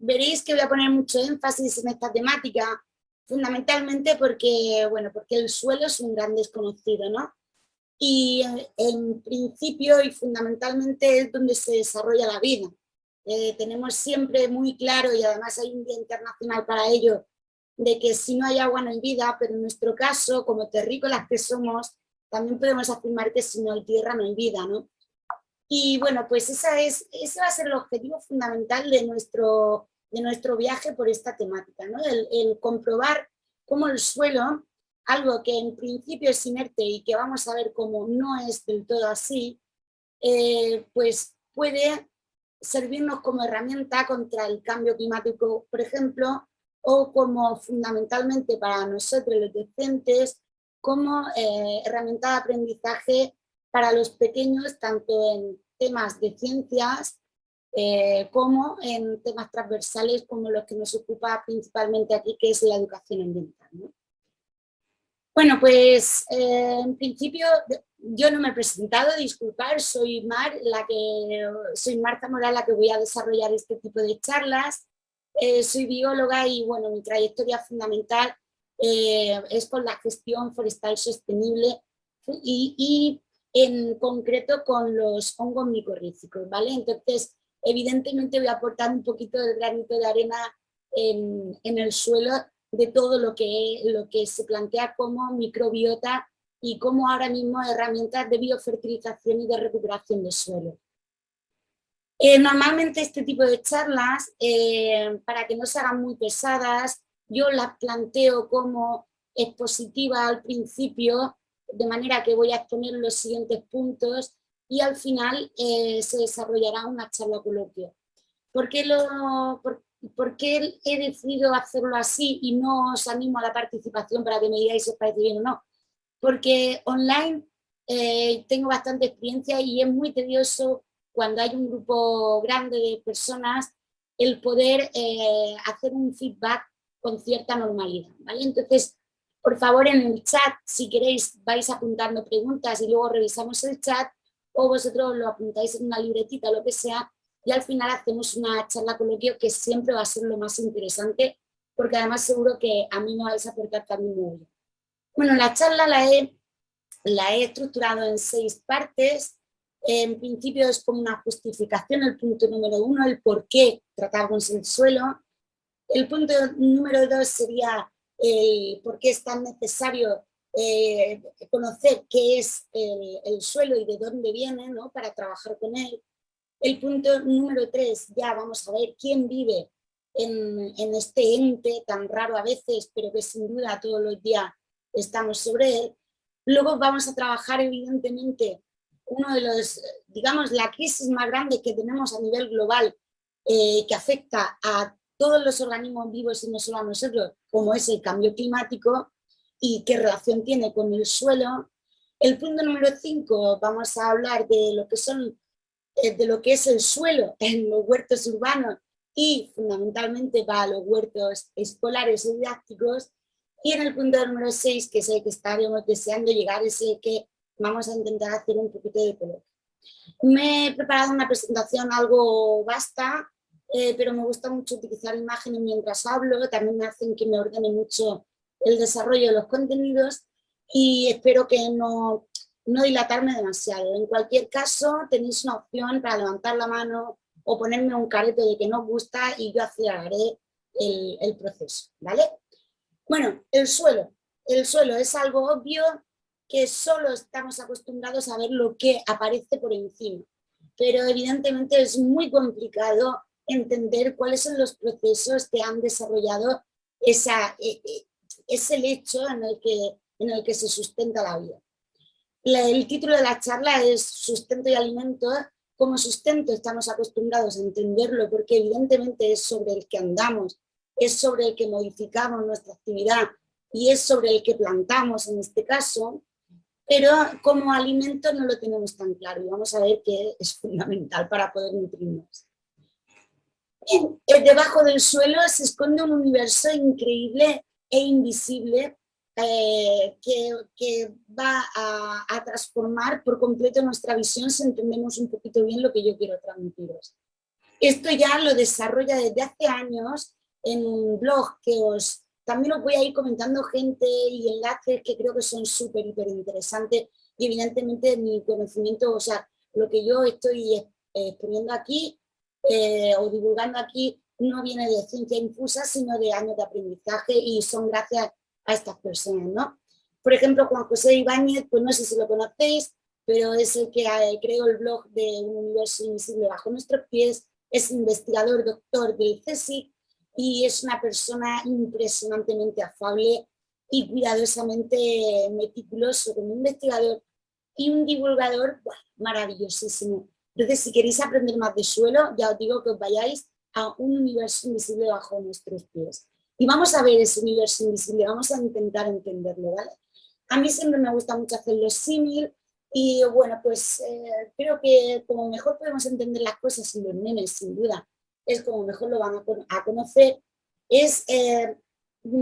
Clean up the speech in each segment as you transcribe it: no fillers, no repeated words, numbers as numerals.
veréis que voy a poner mucho énfasis en esta temática, fundamentalmente porque, bueno, porque el suelo es un gran desconocido, ¿no? Y en principio y fundamentalmente es donde se desarrolla la vida. Tenemos siempre muy claro, y además hay un día internacional para ello, de que si no hay agua no hay vida, pero en nuestro caso, como terrícolas que somos, también podemos afirmar que si no hay tierra no hay vida, ¿no? Y bueno, pues ese va a ser el objetivo fundamental de nuestro viaje por esta temática, ¿no? El comprobar cómo el suelo, algo que en principio es inerte y que vamos a ver cómo no es del todo así, pues puede servirnos como herramienta contra el cambio climático, por ejemplo, o como fundamentalmente para nosotros los docentes, como herramienta de aprendizaje para los pequeños, tanto en temas de ciencias como en temas transversales como los que nos ocupa principalmente aquí, que es la educación ambiental, ¿no? Bueno, pues en principio yo no me he presentado, disculpar, soy Marta Moral, la que voy a desarrollar este tipo de charlas. Soy bióloga y bueno, mi trayectoria fundamental es con la gestión forestal sostenible y en concreto con los hongos micorrízicos, ¿vale? Entonces, evidentemente voy a aportar un poquito del granito de arena en el suelo de todo lo que se plantea como microbiota y como ahora mismo herramientas de biofertilización y de recuperación del suelo. Normalmente este tipo de charlas, para que no se hagan muy pesadas, yo las planteo como expositiva al principio, de manera que voy a exponer los siguientes puntos y al final se desarrollará una charla coloquio. ¿Por qué he decidido hacerlo así y no os animo a la participación para que me digáis si os parece bien o no? Porque online tengo bastante experiencia y es muy tedioso cuando hay un grupo grande de personas el poder hacer un feedback con cierta normalidad, ¿vale? Entonces, por favor, en el chat, si queréis, vais apuntando preguntas y luego revisamos el chat, o vosotros lo apuntáis en una libretita o lo que sea, y al final hacemos una charla coloquio que siempre va a ser lo más interesante, porque además seguro que a mí me vais a aportar también muy bien. Bueno, la charla la he estructurado en 6 partes. En principio es como una justificación, el punto número 1, el por qué tratamos el suelo. El punto número 2 sería el por qué es tan necesario conocer qué es el suelo y de dónde viene, ¿no? Para trabajar con él. El punto número 3, ya vamos a ver quién vive en este ente tan raro a veces, pero que sin duda todos los días estamos sobre él. Luego vamos a trabajar evidentemente uno de los, digamos, la crisis más grande que tenemos a nivel global que afecta a todos los organismos vivos y no solo a nosotros, como es el cambio climático y qué relación tiene con el suelo. El punto número 5, vamos a hablar de lo que son de lo que es el suelo en los huertos urbanos y fundamentalmente para los huertos escolares o didácticos. Y en el punto número 6, que es el que estaríamos deseando llegar, es el que vamos a intentar hacer un poquito de color. Me he preparado una presentación algo vasta, pero me gusta mucho utilizar imágenes mientras hablo, también me hacen que me ordene mucho el desarrollo de los contenidos y espero que no dilatarme demasiado. En cualquier caso, tenéis una opción para levantar la mano o ponerme un careto de que no os gusta y yo aceleraré el proceso, ¿vale? Bueno, el suelo. El suelo es algo obvio que solo estamos acostumbrados a ver lo que aparece por encima, pero evidentemente es muy complicado entender cuáles son los procesos que han desarrollado ese lecho en el que se sustenta la vida. El título de la charla es Sustento y Alimento. Como sustento estamos acostumbrados a entenderlo porque evidentemente es sobre el que andamos, es sobre el que modificamos nuestra actividad y es sobre el que plantamos en este caso, pero como alimento no lo tenemos tan claro y vamos a ver que es fundamental para poder nutrirnos. Bien, debajo del suelo se esconde un universo increíble e invisible que va a transformar por completo nuestra visión si entendemos un poquito bien lo que yo quiero transmitiros. Esto ya lo desarrolla desde hace años en un blog que también os voy a ir comentando gente y enlaces que creo que son súper, hiper interesantes y evidentemente mi conocimiento, o sea, lo que yo estoy exponiendo aquí o divulgando aquí no viene de ciencia infusa, sino de años de aprendizaje y son gracias a estas personas, ¿no? Por ejemplo, Juan José Ibáñez, pues no sé si lo conocéis, pero es el que creó el blog de Un universo invisible bajo nuestros pies, es investigador doctor del CSIC y es una persona impresionantemente afable y cuidadosamente meticuloso como investigador y un divulgador bueno, maravillosísimo. Entonces, si queréis aprender más de suelo, ya os digo que os vayáis a Un universo invisible bajo nuestros pies. Y vamos a ver ese universo invisible, vamos a intentar entenderlo, ¿vale? A mí siempre me gusta mucho hacer los símil y bueno, pues creo que como mejor podemos entender las cosas y los nenes, sin duda, es como mejor lo van a conocer, es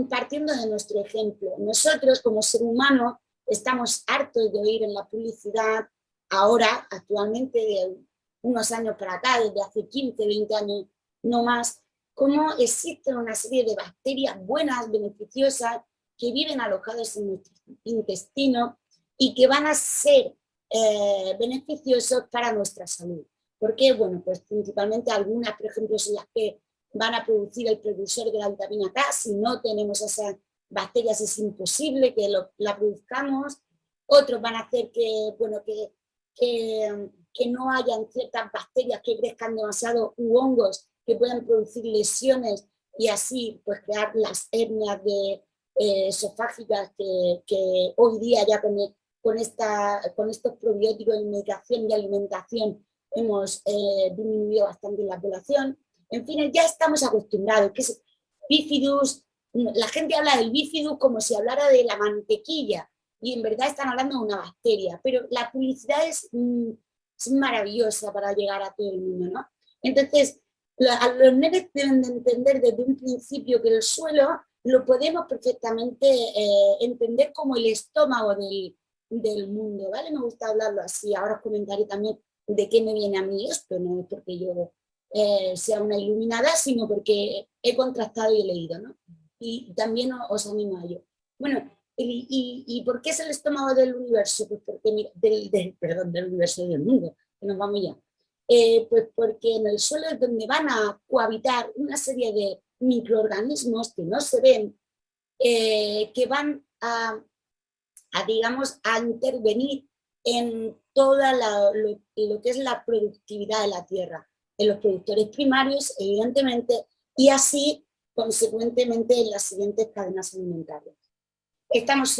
partiendo de nuestro ejemplo. Nosotros como ser humano estamos hartos de oír en la publicidad, ahora, actualmente, de unos años para acá, desde hace 15, 20 años, no más, cómo existen una serie de bacterias buenas, beneficiosas, que viven alojados en nuestro intestino y que van a ser beneficiosos para nuestra salud. ¿Por qué? Bueno, pues principalmente algunas, por ejemplo, son las que van a producir el precursor de la vitamina K. Si no tenemos esas bacterias es imposible que la produzcamos. Otros van a hacer que, bueno, que no hayan ciertas bacterias que crezcan demasiado u hongos que puedan producir lesiones y así pues crear las hernias de, esofágicas que hoy día ya con estos probióticos en medicación y alimentación hemos disminuido bastante la población. En fin, ya estamos acostumbrados, que es bifidus, la gente habla del bifidus como si hablara de la mantequilla y en verdad están hablando de una bacteria, pero la publicidad es maravillosa para llegar a todo el mundo, ¿no? Entonces, los nenes deben de entender desde un principio que el suelo lo podemos perfectamente entender como el estómago del mundo, ¿vale? Me gusta hablarlo así. Ahora os comentaré también de qué me viene a mí esto, no es porque yo sea una iluminada, sino porque he contrastado y he leído, ¿no? Y también os animo a ello. Bueno, ¿y por qué es el estómago del universo? Pues porque, perdón, del universo y del mundo, que nos vamos ya. Pues porque en el suelo es donde van a cohabitar una serie de microorganismos que no se ven, que van digamos, a intervenir en toda lo que es la productividad de la tierra, en los productores primarios, evidentemente, y así, consecuentemente, en las siguientes cadenas alimentarias. Estamos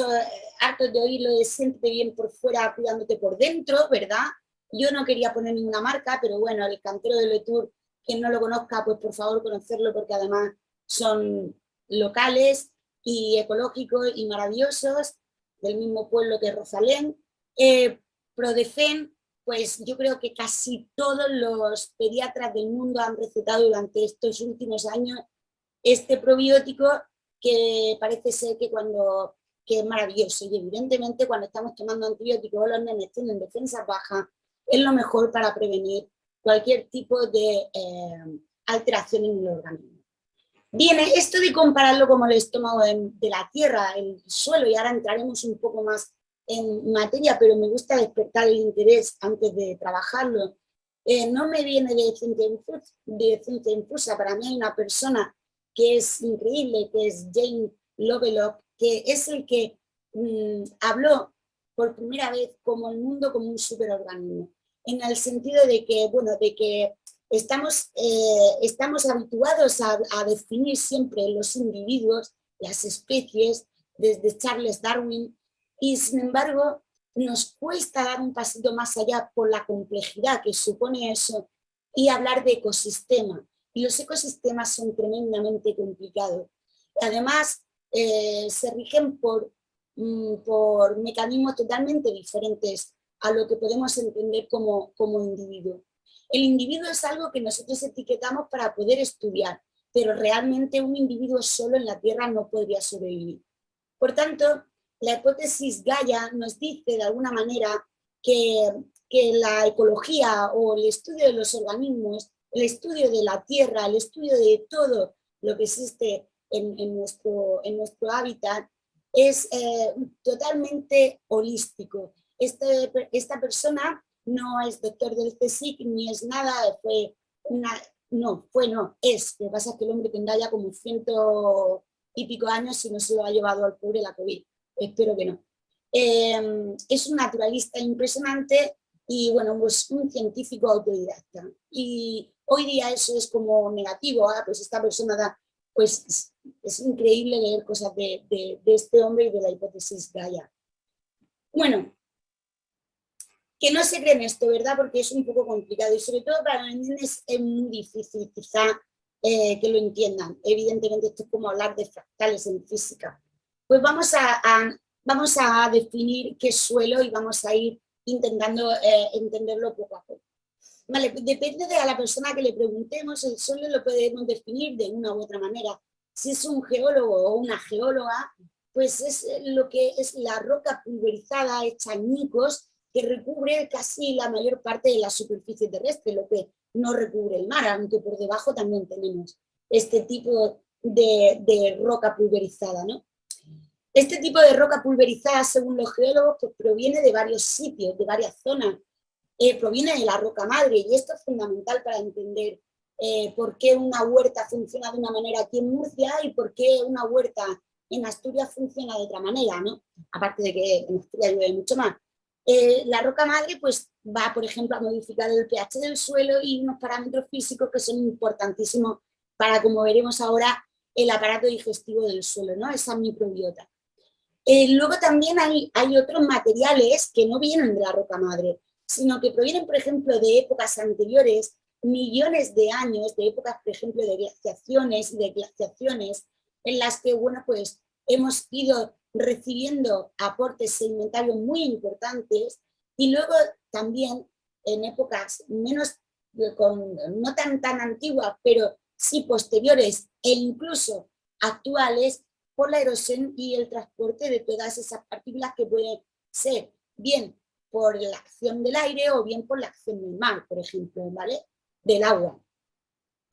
hartos de oírlo de siéntete bien por fuera, cuidándote por dentro, ¿verdad? Yo no quería poner ninguna marca, pero bueno, el cantero de Letour, quien no lo conozca, pues por favor conocerlo, porque además son locales y ecológicos y maravillosos, del mismo pueblo que Rosalén. Prodefen, pues yo creo que casi todos los pediatras del mundo han recetado durante estos últimos años este probiótico que parece ser que es maravilloso y evidentemente cuando estamos tomando antibióticos o los nenes tienen defensas bajas, es lo mejor para prevenir cualquier tipo de alteración en el organismo. Bien, esto de compararlo como el estómago de la tierra, el suelo, y ahora entraremos un poco más en materia, pero me gusta despertar el interés antes de trabajarlo. No me viene de ciencia infusa, para mí hay una persona que es increíble, que es Jane Lovelock, que es el que habló por primera vez como el mundo como un superorganismo, en el sentido de que, bueno, de que estamos habituados a definir siempre los individuos, las especies, desde Charles Darwin, y sin embargo nos cuesta dar un pasito más allá por la complejidad que supone eso y hablar de ecosistema. Y los ecosistemas son tremendamente complicados. Además, se rigen por mecanismos totalmente diferentes a lo que podemos entender como individuo. El individuo es algo que nosotros etiquetamos para poder estudiar, pero realmente un individuo solo en la Tierra no podría sobrevivir. Por tanto, la hipótesis Gaia nos dice de alguna manera que la ecología o el estudio de los organismos el estudio de la tierra, el estudio de todo lo que existe en nuestro hábitat, es totalmente holístico. Esta persona no es doctor del CSIC ni es nada, es. Lo que pasa es que el hombre tendrá ya como 100 y pico años si no se lo ha llevado al pobre la COVID. Espero que no. Es un naturalista impresionante y bueno, pues un científico autodidacta. Y hoy día eso es como negativo, pues esta persona da, pues es increíble leer cosas de este hombre y de la hipótesis Gaia. Bueno, que no se creen esto, ¿verdad? Porque es un poco complicado y sobre todo para los niños es muy difícil quizá que lo entiendan. Evidentemente esto es como hablar de fractales en física. Pues vamos a definir qué es suelo y vamos a ir intentando entenderlo poco a poco. Vale, depende de la persona que le preguntemos, el suelo lo podemos definir de una u otra manera. Si es un geólogo o una geóloga, pues es lo que es la roca pulverizada hecha añicos que recubre casi la mayor parte de la superficie terrestre, lo que no recubre el mar, aunque por debajo también tenemos este tipo de roca pulverizada, ¿no? Este tipo de roca pulverizada, según los geólogos, pues proviene de varios sitios, de varias zonas. Proviene de la roca madre y esto es fundamental para entender por qué una huerta funciona de una manera aquí en Murcia y por qué una huerta en Asturias funciona de otra manera, ¿no? Aparte de que en Asturias llueve mucho más. La roca madre pues va, por ejemplo, a modificar el pH del suelo y unos parámetros físicos que son importantísimos para, como veremos ahora, el aparato digestivo del suelo, ¿no? Esa microbiota. Luego también hay otros materiales que no vienen de la roca madre, sino que provienen, por ejemplo, de épocas anteriores, millones de años, de épocas, por ejemplo, de glaciaciones y de glaciaciones, en las que, bueno, pues hemos ido recibiendo aportes sedimentarios muy importantes y luego también en épocas menos, no tan antiguas, pero sí posteriores e incluso actuales, por la erosión y el transporte de todas esas partículas que pueden ser bien por la acción del aire o bien por la acción del mar, por ejemplo, ¿vale? Del agua.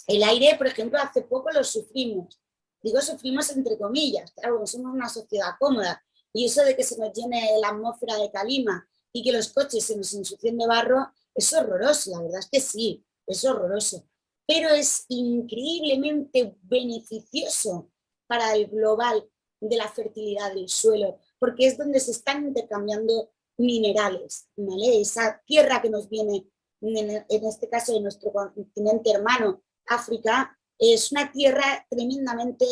El aire, por ejemplo, hace poco lo sufrimos. Digo sufrimos entre comillas, claro, somos una sociedad cómoda. Y eso de que se nos llene la atmósfera de calima y que los coches se nos ensucien de barro, es horroroso, la verdad es que sí, es horroroso. Pero es increíblemente beneficioso para el global de la fertilidad del suelo, porque es donde se están intercambiando minerales, ¿vale? Esa tierra que nos viene, en este caso de nuestro continente hermano, África, es una tierra tremendamente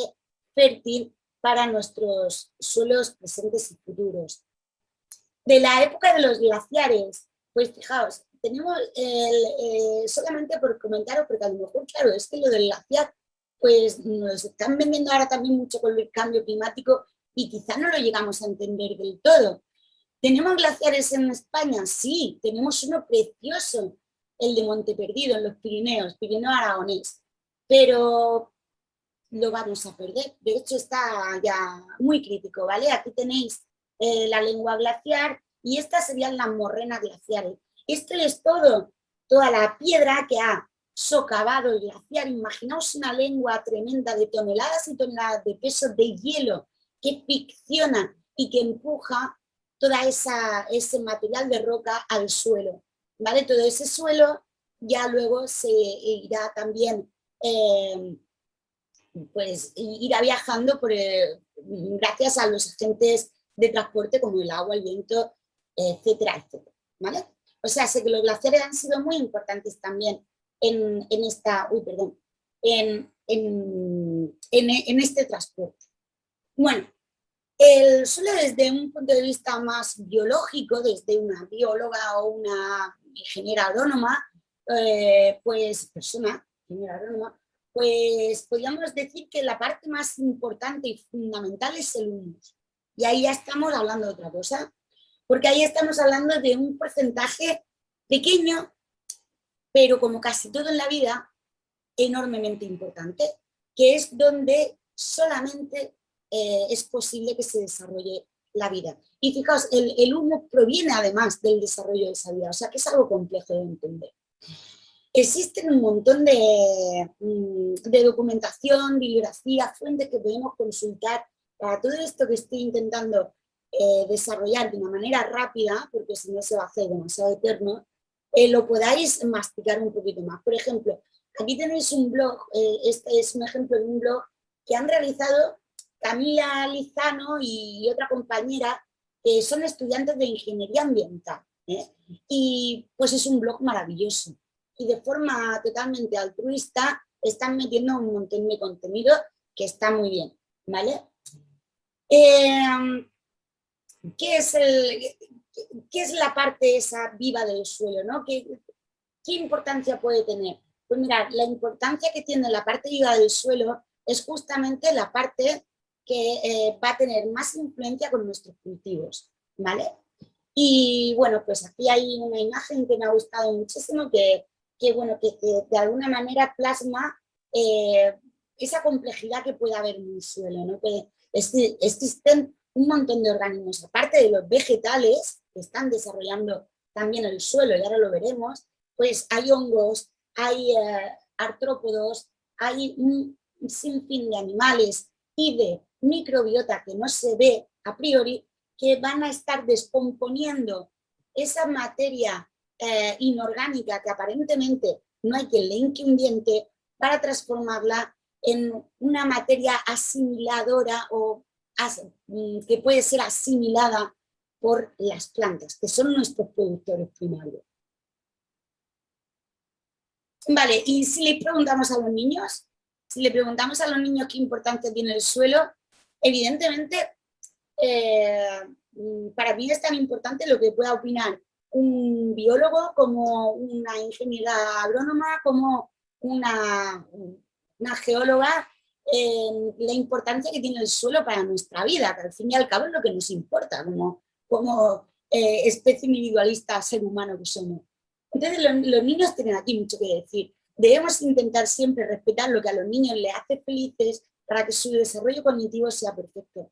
fértil para nuestros suelos presentes y futuros. De la época de los glaciares, pues fijaos, tenemos solamente por comentaros, porque a lo mejor, claro, es que lo del glaciar, pues nos están vendiendo ahora también mucho con el cambio climático y quizá no lo llegamos a entender del todo. ¿Tenemos glaciares en España? Sí, tenemos uno precioso, el de Monteperdido, en los Pirineos, Pirineo Aragonés, pero lo vamos a perder. De hecho, está ya muy crítico, ¿vale? Aquí tenéis la lengua glaciar y estas serían las morrenas glaciares. Esto es toda la piedra que ha socavado el glaciar. Imaginaos una lengua tremenda de toneladas y toneladas de peso de hielo que fricciona y que empuja toda ese material de roca al suelo, ¿vale? Todo ese suelo ya luego se irá también, pues irá viajando gracias a los agentes de transporte como el agua, el viento, etcétera, etcétera, ¿vale? O sea, sé que los glaciares han sido muy importantes también en este transporte. Bueno, el suelo desde un punto de vista más biológico, desde una bióloga o una ingeniera agrónoma, pues podríamos decir que la parte más importante y fundamental es el humus. Y ahí ya estamos hablando de otra cosa, porque ahí estamos hablando de un porcentaje pequeño, pero como casi todo en la vida, enormemente importante, que es donde solamente es posible que se desarrolle la vida. Y fijaos, el humus proviene además del desarrollo de esa vida, o sea que es algo complejo de entender. Existen un montón de documentación, bibliografía, fuentes que podemos consultar para todo esto que estoy intentando desarrollar de una manera rápida, porque si no se va a hacer demasiado eterno, lo podáis masticar un poquito más. Por ejemplo, aquí tenéis un blog, este es un ejemplo de un blog que han realizado Camila Lizano y otra compañera que son estudiantes de ingeniería ambiental. Y pues es un blog maravilloso. Y de forma totalmente altruista están metiendo un montón de contenido que está muy bien, ¿vale? ¿Qué es la parte esa viva del suelo, ¿no? ¿Qué importancia puede tener? Pues mirad, la importancia que tiene la parte viva del suelo es justamente la parte que va a tener más influencia con nuestros cultivos, ¿vale? Y bueno, pues aquí hay una imagen que me ha gustado muchísimo bueno, que de alguna manera plasma esa complejidad que puede haber en un suelo, ¿no? Que existen un montón de organismos, aparte de los vegetales que están desarrollando también el suelo, y ahora lo veremos, pues hay hongos, hay artrópodos, hay un sinfín de animales y de microbiota que no se ve a priori, que van a estar descomponiendo esa materia inorgánica que aparentemente no hay quien le hinque un diente para transformarla en una materia asimiladora o que puede ser asimilada por las plantas, que son nuestros productores primarios. Vale, y si le preguntamos a los niños, qué importancia tiene el suelo, evidentemente para mí es tan importante lo que pueda opinar un biólogo, como una ingeniera agrónoma, como una geóloga, la importancia que tiene el suelo para nuestra vida, que al fin y al cabo es lo que nos importa como especie individualista, ser humano que somos. Entonces los niños tienen aquí mucho que decir. Debemos intentar siempre respetar lo que a los niños les hace felices para que su desarrollo cognitivo sea perfecto.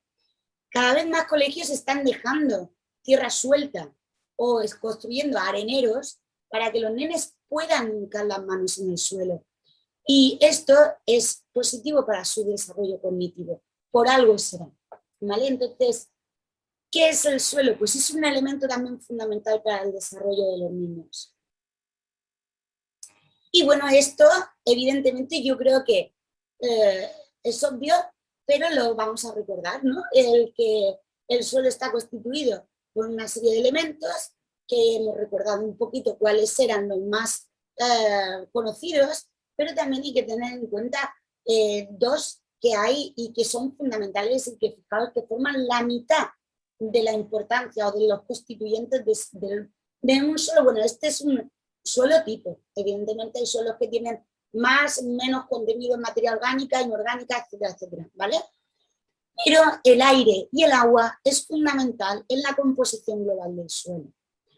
Cada vez más colegios están dejando tierra suelta o construyendo areneros para que los nenes puedan hincar las manos en el suelo. Y esto es positivo para su desarrollo cognitivo. Por algo será. ¿Vale? Entonces, ¿qué es el suelo? Pues es un elemento también fundamental para el desarrollo de los niños. Y bueno, esto evidentemente yo creo que es obvio, pero lo vamos a recordar, ¿no? Que el suelo está constituido por una serie de elementos que hemos recordado un poquito cuáles eran los más conocidos, pero también hay que tener en cuenta dos que hay y que son fundamentales y que, fijaos, que forman la mitad de la importancia o de los constituyentes de un suelo. Bueno, este es un suelo tipo. Evidentemente hay suelos que tienen más, menos contenido en materia orgánica, inorgánica, etcétera, etcétera, ¿vale? Pero el aire y el agua es fundamental en la composición global del suelo.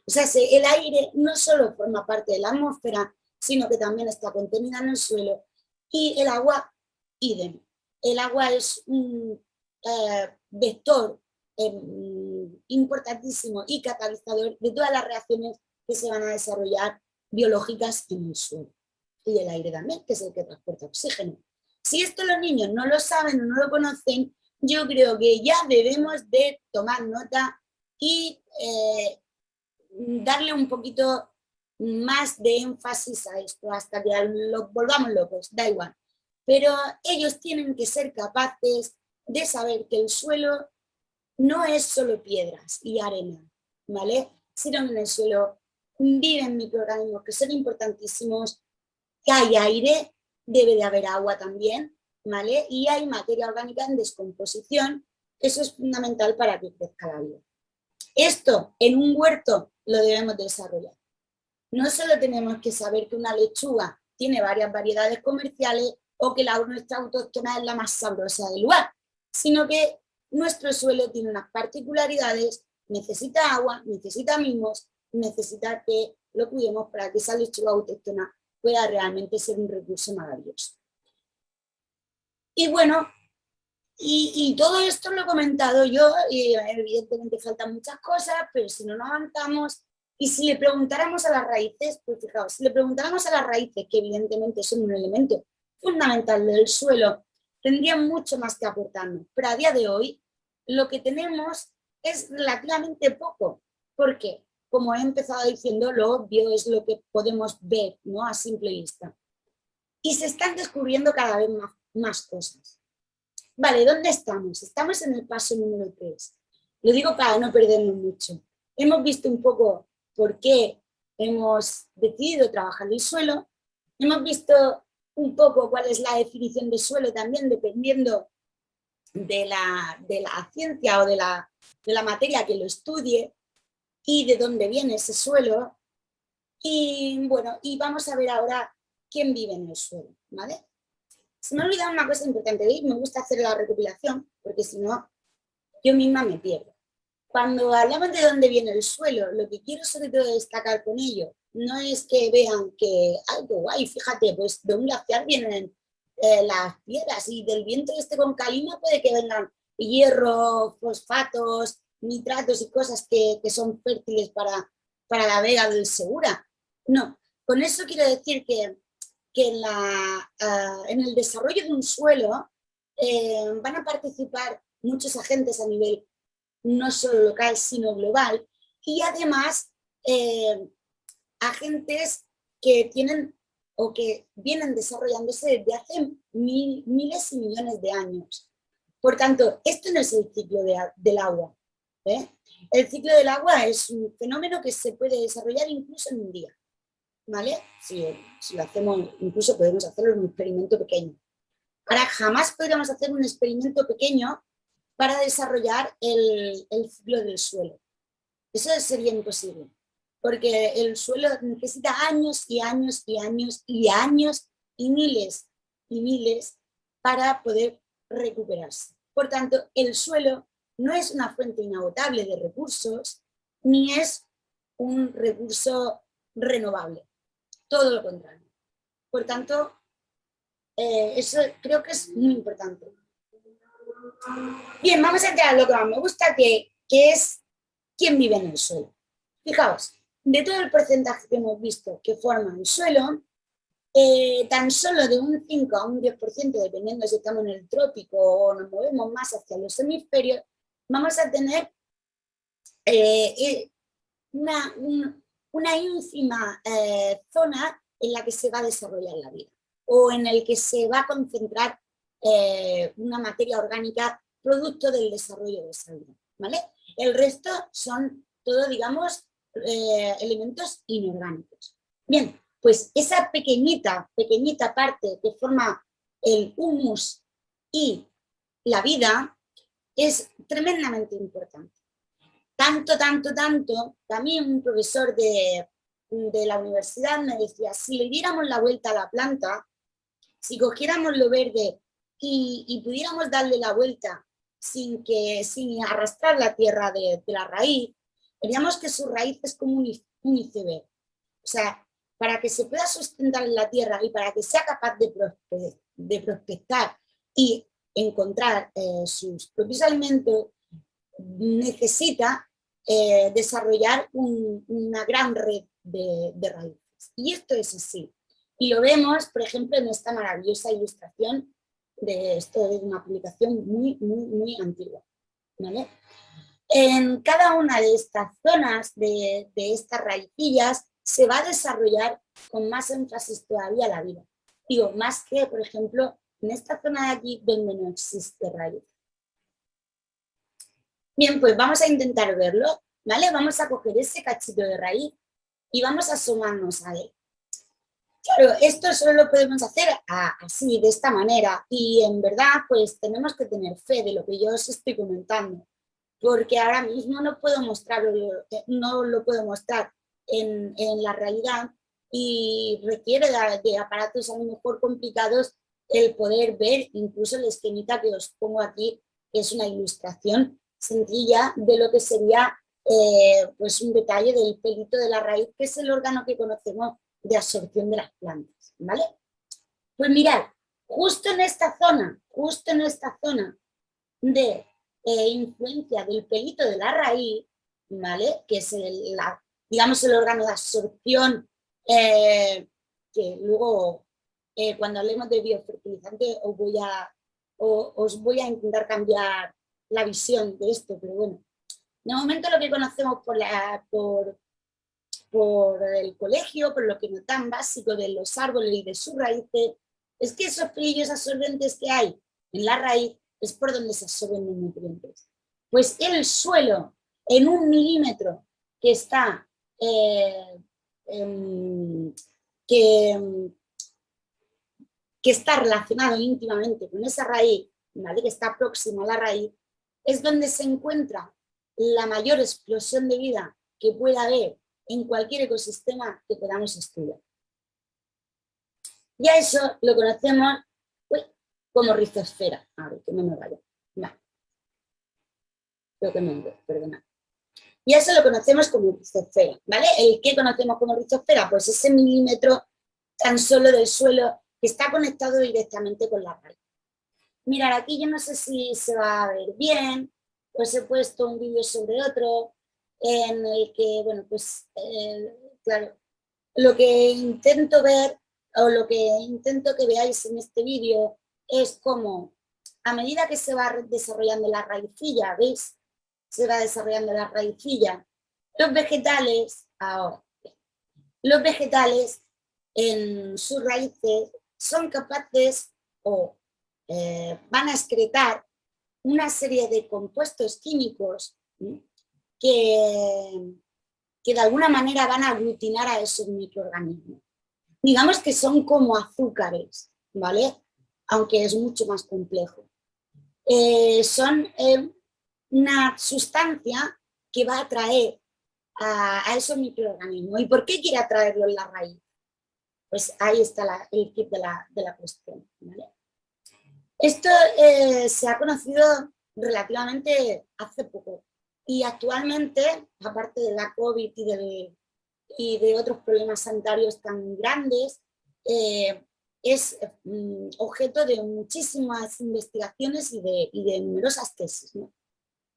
O sea, el aire no solo forma parte de la atmósfera, sino que también está contenida en el suelo, y el agua, idem. El agua es un vector importantísimo y catalizador de todas las reacciones que se van a desarrollar biológicas en el suelo. Y el aire también, que es el que transporta oxígeno. Si esto los niños no lo saben o no lo conocen, yo creo que ya debemos de tomar nota y darle un poquito más de énfasis a esto hasta que los volvamos locos, da igual. Pero ellos tienen que ser capaces de saber que el suelo no es solo piedras y arena, ¿vale? Sino que en el suelo viven microorganismos que son importantísimos, que hay aire, debe de haber agua también, ¿vale? Y hay materia orgánica en descomposición, eso es fundamental para que crezca la vida. Esto en un huerto lo debemos desarrollar. No solo tenemos que saber que una lechuga tiene varias variedades comerciales o que nuestra autóctona es la más sabrosa del lugar, sino que nuestro suelo tiene unas particularidades, necesita agua, necesita mimos, necesita que lo cuidemos para que esa lechuga autóctona pueda realmente ser un recurso maravilloso. Y bueno, y todo esto lo he comentado yo, y evidentemente faltan muchas cosas, pero si no nos avanzamos, Y si le preguntáramos a las raíces, pues fijaos, si le preguntáramos a las raíces, que evidentemente son un elemento fundamental del suelo, tendrían mucho más que aportarnos. Pero a día de hoy, lo que tenemos es relativamente poco. ¿Por qué? Como he empezado diciendo, lo obvio es lo que podemos ver, ¿no? A simple vista. Y se están descubriendo cada vez más cosas. Vale, ¿dónde estamos? Estamos en el paso número 3. Lo digo para no perdernos mucho. Hemos visto un poco por qué hemos decidido trabajar el suelo. Hemos visto un poco cuál es la definición de suelo también, dependiendo de la ciencia o de la materia que lo estudie y de dónde viene ese suelo. Y bueno, y vamos a ver ahora quién vive en el suelo, ¿vale? Se me ha olvidado una cosa importante, ¿veis? Me gusta hacer la recopilación, porque si no, yo misma me pierdo. Cuando hablamos de dónde viene el suelo, lo que quiero sobre todo destacar con ello no es que vean que, ay, qué guay, fíjate, pues de un glaciar vienen las piedras y del viento este con calima puede que vengan hierro, fosfatos, nitratos y cosas que son fértiles para la vega del Segura. No, con eso quiero decir que en el desarrollo de un suelo van a participar muchos agentes a nivel no solo local, sino global, y además agentes que tienen o que vienen desarrollándose desde hace miles y millones de años. Por tanto, esto no es el ciclo del agua. ¿eh? El ciclo del agua es un fenómeno que se puede desarrollar incluso en un día. ¿Vale? Si lo hacemos, incluso podemos hacerlo en un experimento pequeño. Ahora, jamás podríamos hacer un experimento pequeño para desarrollar el ciclo del suelo. Eso sería imposible, porque el suelo necesita años y años y años y años y miles para poder recuperarse. Por tanto, el suelo no es una fuente inagotable de recursos, ni es un recurso renovable. Todo lo contrario. Por tanto, eso creo que es muy importante. Bien, vamos a entrar a lo que más me gusta, que es quién vive en el suelo. Fijaos, de todo el porcentaje que hemos visto que forma el suelo, tan solo de un 5 a un 10%, dependiendo si estamos en el trópico o nos movemos más hacia los hemisferios, vamos a tener una ínfima zona en la que se va a desarrollar la vida o en el que se va a concentrar una materia orgánica producto del desarrollo de esa vida, ¿vale? El resto son todo, digamos, elementos inorgánicos. Bien, pues esa pequeñita parte que forma el humus y la vida es tremendamente importante. Tanto, también un profesor de la universidad me decía, si le diéramos la vuelta a la planta, si cogiéramos lo verde y pudiéramos darle la vuelta sin arrastrar la tierra de la raíz, veríamos que su raíz es como un iceberg. O sea, para que se pueda sustentar en la tierra y para que sea capaz de prospectar y encontrar sus propios alimentos, necesita desarrollar una gran red de raíces. Y esto es así. Y lo vemos, por ejemplo, en esta maravillosa ilustración de esto de una publicación muy antigua. ¿Vale? En cada una de estas zonas, de estas raicillas, se va a desarrollar con más énfasis todavía la vida. Digo, más que, por ejemplo, en esta zona de aquí donde no existe raíz. Bien, pues vamos a intentar verlo, ¿vale? Vamos a coger ese cachito de raíz y vamos a asomarnos a él. Claro, esto solo lo podemos hacer así, de esta manera, y en verdad, pues tenemos que tener fe de lo que yo os estoy comentando, porque ahora mismo no lo puedo mostrar en la realidad y requiere de aparatos a lo mejor complicados el poder ver incluso la esquemita que os pongo aquí, que es una ilustración sencilla de lo que sería pues un detalle del pelito de la raíz, que es el órgano que conocemos de absorción de las plantas, ¿vale? Pues mirad, justo en esta zona de influencia del pelito de la raíz, ¿vale? Que es digamos, el órgano de absorción, que luego, cuando hablemos de biofertilizante, os voy a intentar cambiar la visión de esto, pero bueno. De momento lo que conocemos por el colegio, por lo que nos dan básico de los árboles y de sus raíces, es que esos pelillos absorbentes que hay en la raíz es por donde se absorben los nutrientes. Pues el suelo, en 1 milímetro que está que está relacionado íntimamente con esa raíz, ¿vale? Que está próximo a la raíz, es donde se encuentra la mayor explosión de vida que pueda haber en cualquier ecosistema que podamos estudiar. Y a eso lo conocemos como rizosfera. A ver, que no me vaya. No. Creo que me perdona. Y a eso lo conocemos como rizosfera, ¿vale? ¿El qué conocemos como rizosfera? Pues ese milímetro tan solo del suelo que está conectado directamente con la raíz. Mirad, aquí yo no sé si se va a ver bien, os he puesto un vídeo sobre otro, en el que, bueno, pues, claro, lo que intento ver, o lo que intento que veáis en este vídeo, es cómo, a medida que se va desarrollando la raicilla, ¿veis? Se va desarrollando la raicilla, los vegetales, ahora, los vegetales en sus raíces son capaces o van a excretar una serie de compuestos químicos que de alguna manera van a aglutinar a esos microorganismos. Digamos que son como azúcares, ¿vale? Aunque es mucho más complejo. Son una sustancia que va a atraer a esos microorganismos. ¿Y por qué quiere atraerlos en la raíz? Pues ahí está el kit de la cuestión, ¿vale? Esto se ha conocido relativamente hace poco y actualmente, aparte de la COVID y de otros problemas sanitarios tan grandes, es objeto de muchísimas investigaciones y de numerosas tesis, ¿no?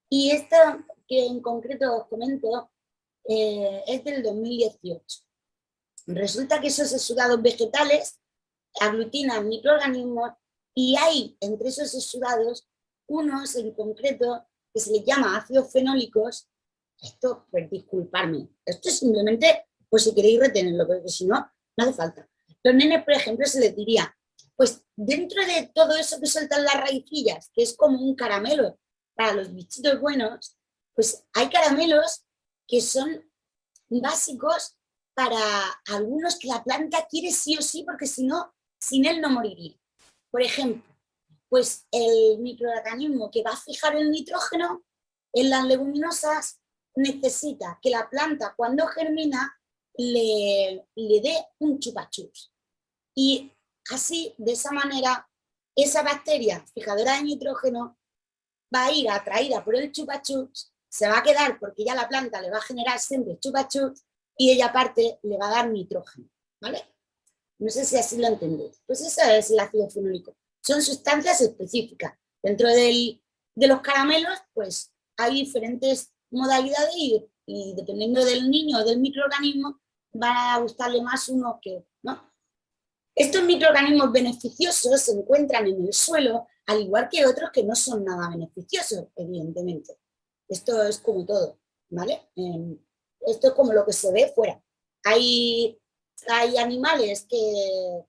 Y esta que en concreto os comento es del 2018. Resulta que esos exudados vegetales aglutinan microorganismos y hay entre esos exudados unos en concreto que se les llama ácidos fenólicos. Esto, pues disculparme, esto es simplemente, pues si queréis retenerlo, porque si no, no hace falta. Los nenes, por ejemplo, se les diría, pues dentro de todo eso que sueltan las raicillas, que es como un caramelo para los bichitos buenos, pues hay caramelos que son básicos para algunos que la planta quiere sí o sí, porque si no, sin él no moriría. Por ejemplo, pues el microorganismo que va a fijar el nitrógeno en las leguminosas necesita que la planta cuando germina le dé un chupachups. Y así, de esa manera, esa bacteria fijadora de nitrógeno va a ir atraída por el chupachups, se va a quedar porque ya la planta le va a generar siempre chupachups y ella aparte le va a dar nitrógeno, ¿vale? No sé si así lo entendéis. Pues eso es el ácido fenólico. Son sustancias específicas. Dentro de los caramelos, pues hay diferentes modalidades y dependiendo del niño o del microorganismo, van a gustarle más uno que otro, ¿no? Estos microorganismos beneficiosos se encuentran en el suelo, al igual que otros que no son nada beneficiosos, evidentemente. Esto es como todo, ¿vale? Esto es como lo que se ve fuera. Hay animales que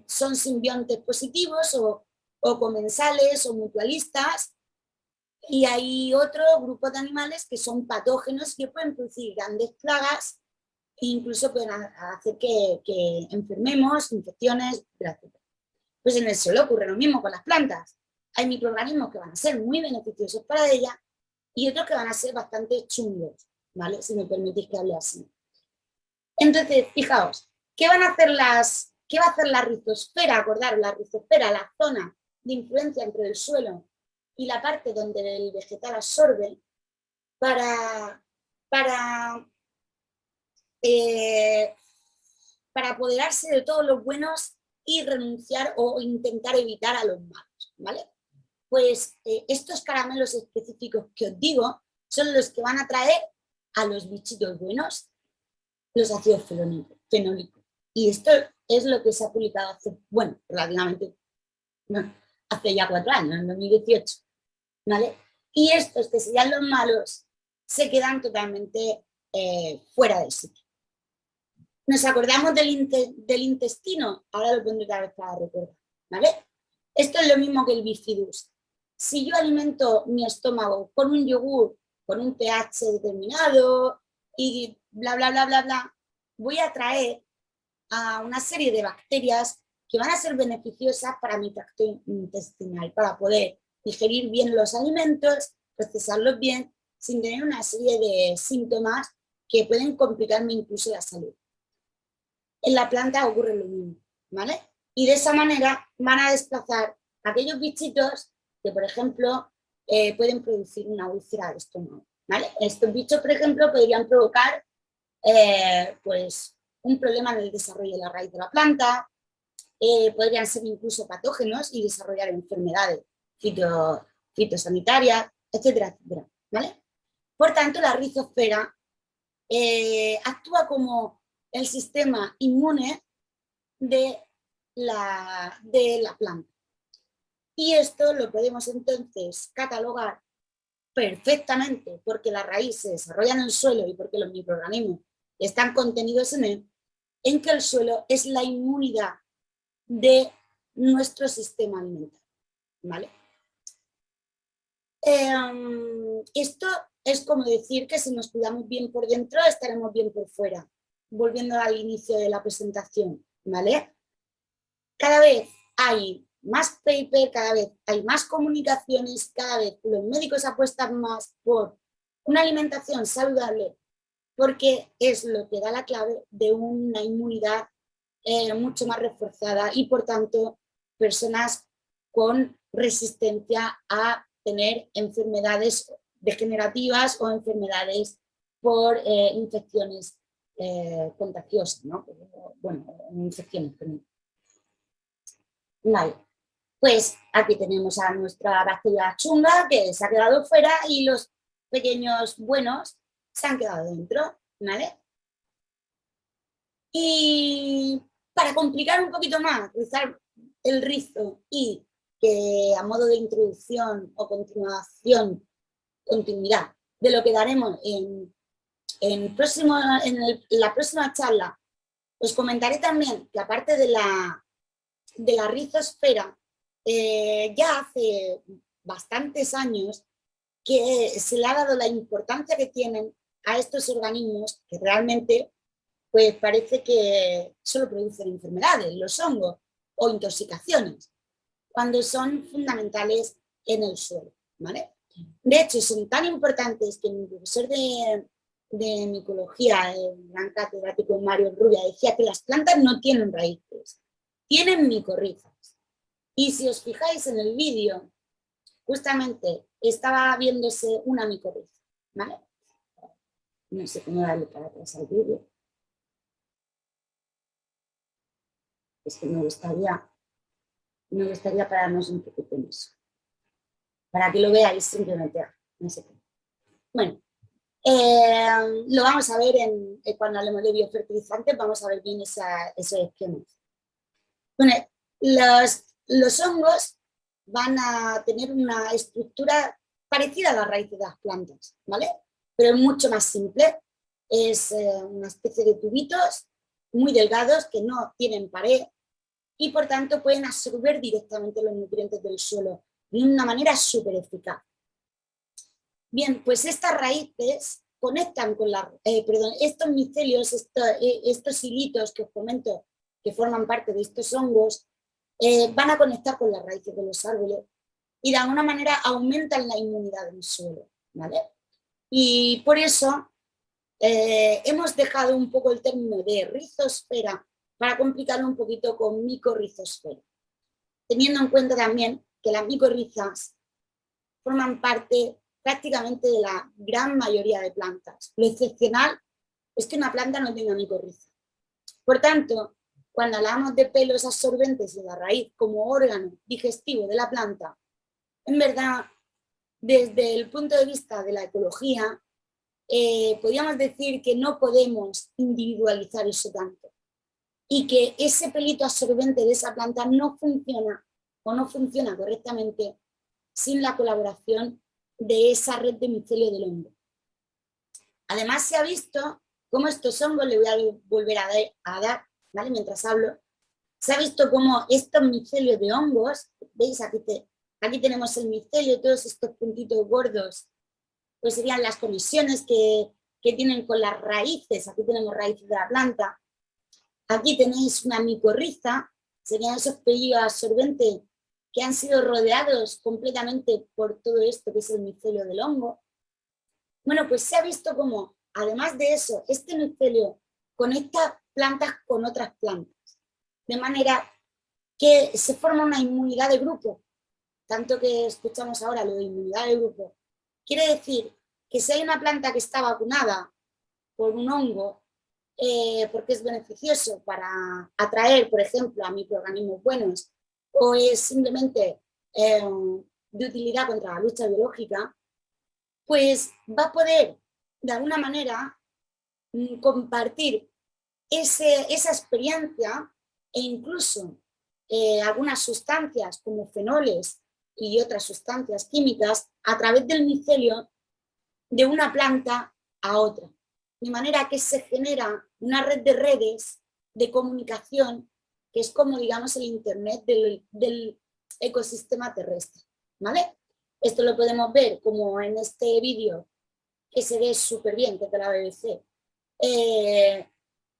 son simbiontes positivos o comensales o mutualistas, y hay otro grupo de animales que son patógenos que pueden producir grandes plagas e incluso pueden hacer que enfermemos, infecciones, etc. Pues en el suelo ocurre lo mismo con las plantas. Hay microorganismos que van a ser muy beneficiosos para ellas y otros que van a ser bastante chungos, ¿vale? Si me permitís que hable así. Entonces, fijaos, ¿qué va a hacer la rizosfera? Acordaros, la rizosfera, la zona de influencia entre el suelo y la parte donde el vegetal absorbe para apoderarse de todos los buenos y renunciar o intentar evitar a los malos, ¿vale? Pues estos caramelos específicos que os digo son los que van a traer a los bichitos buenos los ácidos fenólicos. Y esto es lo que se ha publicado hace, bueno, relativamente, no, hace ya 4 años, en 2018, ¿vale? Y estos, que serían los malos, se quedan totalmente fuera del sitio. ¿Nos acordamos del intestino? Ahora lo pondré otra vez para recordar, ¿vale? Esto es lo mismo que el bifidus. Si yo alimento mi estómago con un yogur, con un pH determinado y bla, bla, bla, bla, bla, voy a atraer a una serie de bacterias que van a ser beneficiosas para mi tracto intestinal, para poder digerir bien los alimentos, procesarlos bien, sin tener una serie de síntomas que pueden complicarme incluso la salud. En la planta ocurre lo mismo, ¿vale? Y de esa manera van a desplazar aquellos bichitos que, por ejemplo, pueden producir una úlcera de estómago, ¿vale? Estos bichos, por ejemplo, podrían provocar pues, un problema en el desarrollo de la raíz de la planta, podrían ser incluso patógenos y desarrollar enfermedades fitosanitarias, etcétera, etcétera, ¿vale? Por tanto, la rizosfera actúa como el sistema inmune de la planta. Y esto lo podemos entonces catalogar perfectamente porque la raíz se desarrolla en el suelo y porque los microorganismos están contenidos en él, en que el suelo es la inmunidad de nuestro sistema alimentario, ¿vale? Esto es como decir que si nos cuidamos bien por dentro, estaremos bien por fuera. Volviendo al inicio de la presentación, ¿vale? Cada vez hay más paper, cada vez hay más comunicaciones, cada vez los médicos apuestan más por una alimentación saludable porque es lo que da la clave de una inmunidad mucho más reforzada y por tanto personas con resistencia a tener enfermedades degenerativas o enfermedades por infecciones contagiosas, ¿no? Bueno, infecciones, perdón. Vale, pues aquí tenemos a nuestra bacteria chunga que se ha quedado fuera y los pequeños buenos se han quedado dentro, ¿vale? Y para complicar un poquito más, rizar el rizo y que a modo de introducción o continuidad de lo que daremos en la próxima charla, os comentaré también que aparte de la rizosfera, ya hace bastantes años que se le ha dado la importancia que tienen a estos organismos que realmente pues parece que solo producen enfermedades, los hongos o intoxicaciones, cuando son fundamentales en el suelo, ¿vale? De hecho, son tan importantes que mi profesor de micología, el gran catedrático Mario Rubia, decía que las plantas no tienen raíces, tienen micorrizas. Y si os fijáis en el vídeo, justamente estaba viéndose una micorriza, ¿vale? No sé cómo darle para atrás al vídeo. Es que me gustaría pararnos un poquito en eso. Para que lo veáis simplemente. No sé qué. Bueno, lo vamos a ver cuando hablemos de biofertilizantes, vamos a ver bien esos esquemas. Bueno, los hongos van a tener una estructura parecida a la raíz de las plantas, ¿vale? Pero mucho más simple. Es una especie de tubitos muy delgados que no tienen pared y por tanto pueden absorber directamente los nutrientes del suelo de una manera súper eficaz. Bien, pues estas raíces conectan con estos micelios, estos hilitos que os comento que forman parte de estos hongos, van a conectar con las raíces de los árboles y de alguna manera aumentan la inmunidad del suelo, ¿vale? Y por eso hemos dejado un poco el término de rizosfera para complicarlo un poquito con micorrizosfera, teniendo en cuenta también que las micorrizas forman parte prácticamente de la gran mayoría de plantas. Lo excepcional es que una planta no tenga micorriza. Por tanto, cuando hablamos de pelos absorbentes de la raíz como órgano digestivo de la planta, en verdad, desde el punto de vista de la ecología, podríamos decir que no podemos individualizar eso tanto y que ese pelito absorbente de esa planta no funciona o no funciona correctamente sin la colaboración de esa red de micelio del hongo. Además se ha visto cómo estos hongos, le voy a volver a dar, ¿vale? Mientras hablo, se ha visto cómo estos micelios de hongos, ¿veis? Aquí tenemos el micelio, todos estos puntitos gordos, pues serían las conexiones que tienen con las raíces. Aquí tenemos raíces de la planta. Aquí tenéis una micorriza, serían esos pelillos absorbentes que han sido rodeados completamente por todo esto que es el micelio del hongo. Bueno, pues se ha visto cómo, además de eso, este micelio conecta plantas con otras plantas, de manera que se forma una inmunidad de grupo, tanto que escuchamos ahora lo de inmunidad de grupo. Quiere decir que si hay una planta que está vacunada por un hongo, porque es beneficioso para atraer, por ejemplo, a microorganismos buenos, o es simplemente de utilidad contra la lucha biológica, pues va a poder, de alguna manera, compartir esa experiencia e incluso algunas sustancias como fenoles y otras sustancias químicas a través del micelio de una planta a otra. De manera que se genera una red de redes de comunicación que es como, digamos, el internet del ecosistema terrestre, ¿vale? Esto lo podemos ver como en este vídeo que se ve súper bien, que es de la BBC,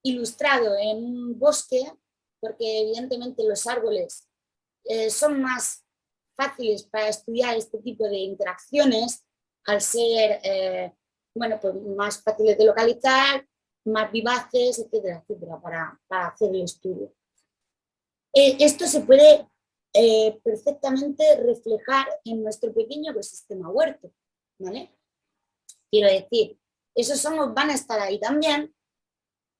ilustrado en un bosque, porque evidentemente los árboles son más fáciles para estudiar este tipo de interacciones al ser bueno, pues más fáciles de localizar, más vivaces, etcétera, etcétera, para hacer el estudio. Esto se puede perfectamente reflejar en nuestro pequeño ecosistema huerto, ¿vale? Quiero decir, esos hongos van a estar ahí también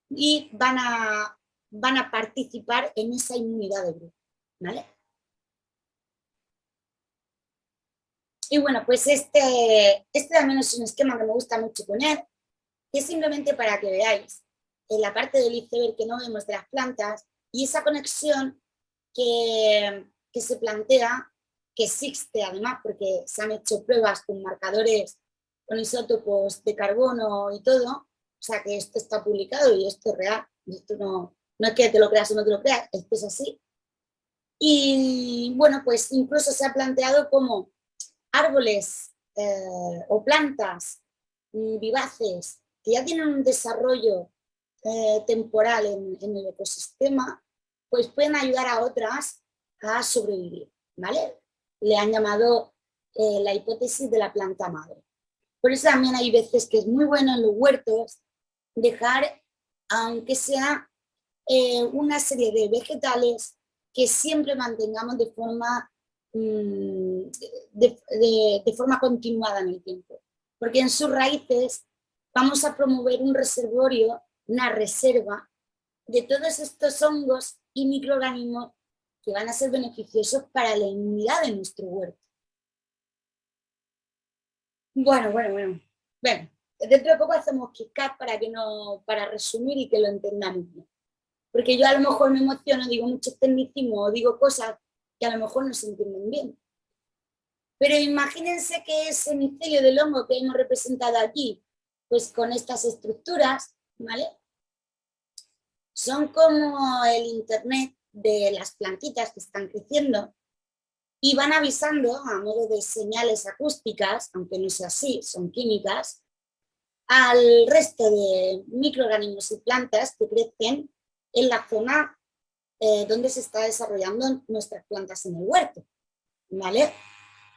y van a participar en esa inmunidad de grupo, ¿vale? Y bueno, pues este también es un esquema que me gusta mucho poner, que es simplemente para que veáis en la parte del iceberg que no vemos de las plantas y esa conexión que se plantea, que existe además, porque se han hecho pruebas con marcadores, con isótopos de carbono y todo, o sea que esto está publicado y esto es real, esto no es que te lo creas o no te lo creas, esto es así. Y bueno, pues incluso se ha planteado como árboles o plantas vivaces que ya tienen un desarrollo temporal en el ecosistema, pues pueden ayudar a otras a sobrevivir, ¿vale? Le han llamado la hipótesis de la planta madre. Por eso también hay veces que es muy bueno en los huertos dejar, aunque sea una serie de vegetales que siempre mantengamos de forma de forma continuada en el tiempo, porque en sus raíces vamos a promover un reservorio, una reserva de todos estos hongos y microorganismos que van a ser beneficiosos para la inmunidad de nuestro huerto. Bueno, dentro de poco hacemos KitKat para resumir y que lo entendamos bien. Porque yo a lo mejor me emociono, digo muchos tecnicismos, digo cosas que a lo mejor no se entienden bien. Pero imagínense que ese micelio del hongo que hemos representado aquí, pues con estas estructuras, ¿vale? Son como el internet de las plantitas que están creciendo y van avisando a modo de señales acústicas, aunque no sea así, son químicas, al resto de microorganismos y plantas que crecen en la zona donde se está desarrollando nuestras plantas en el huerto, ¿vale?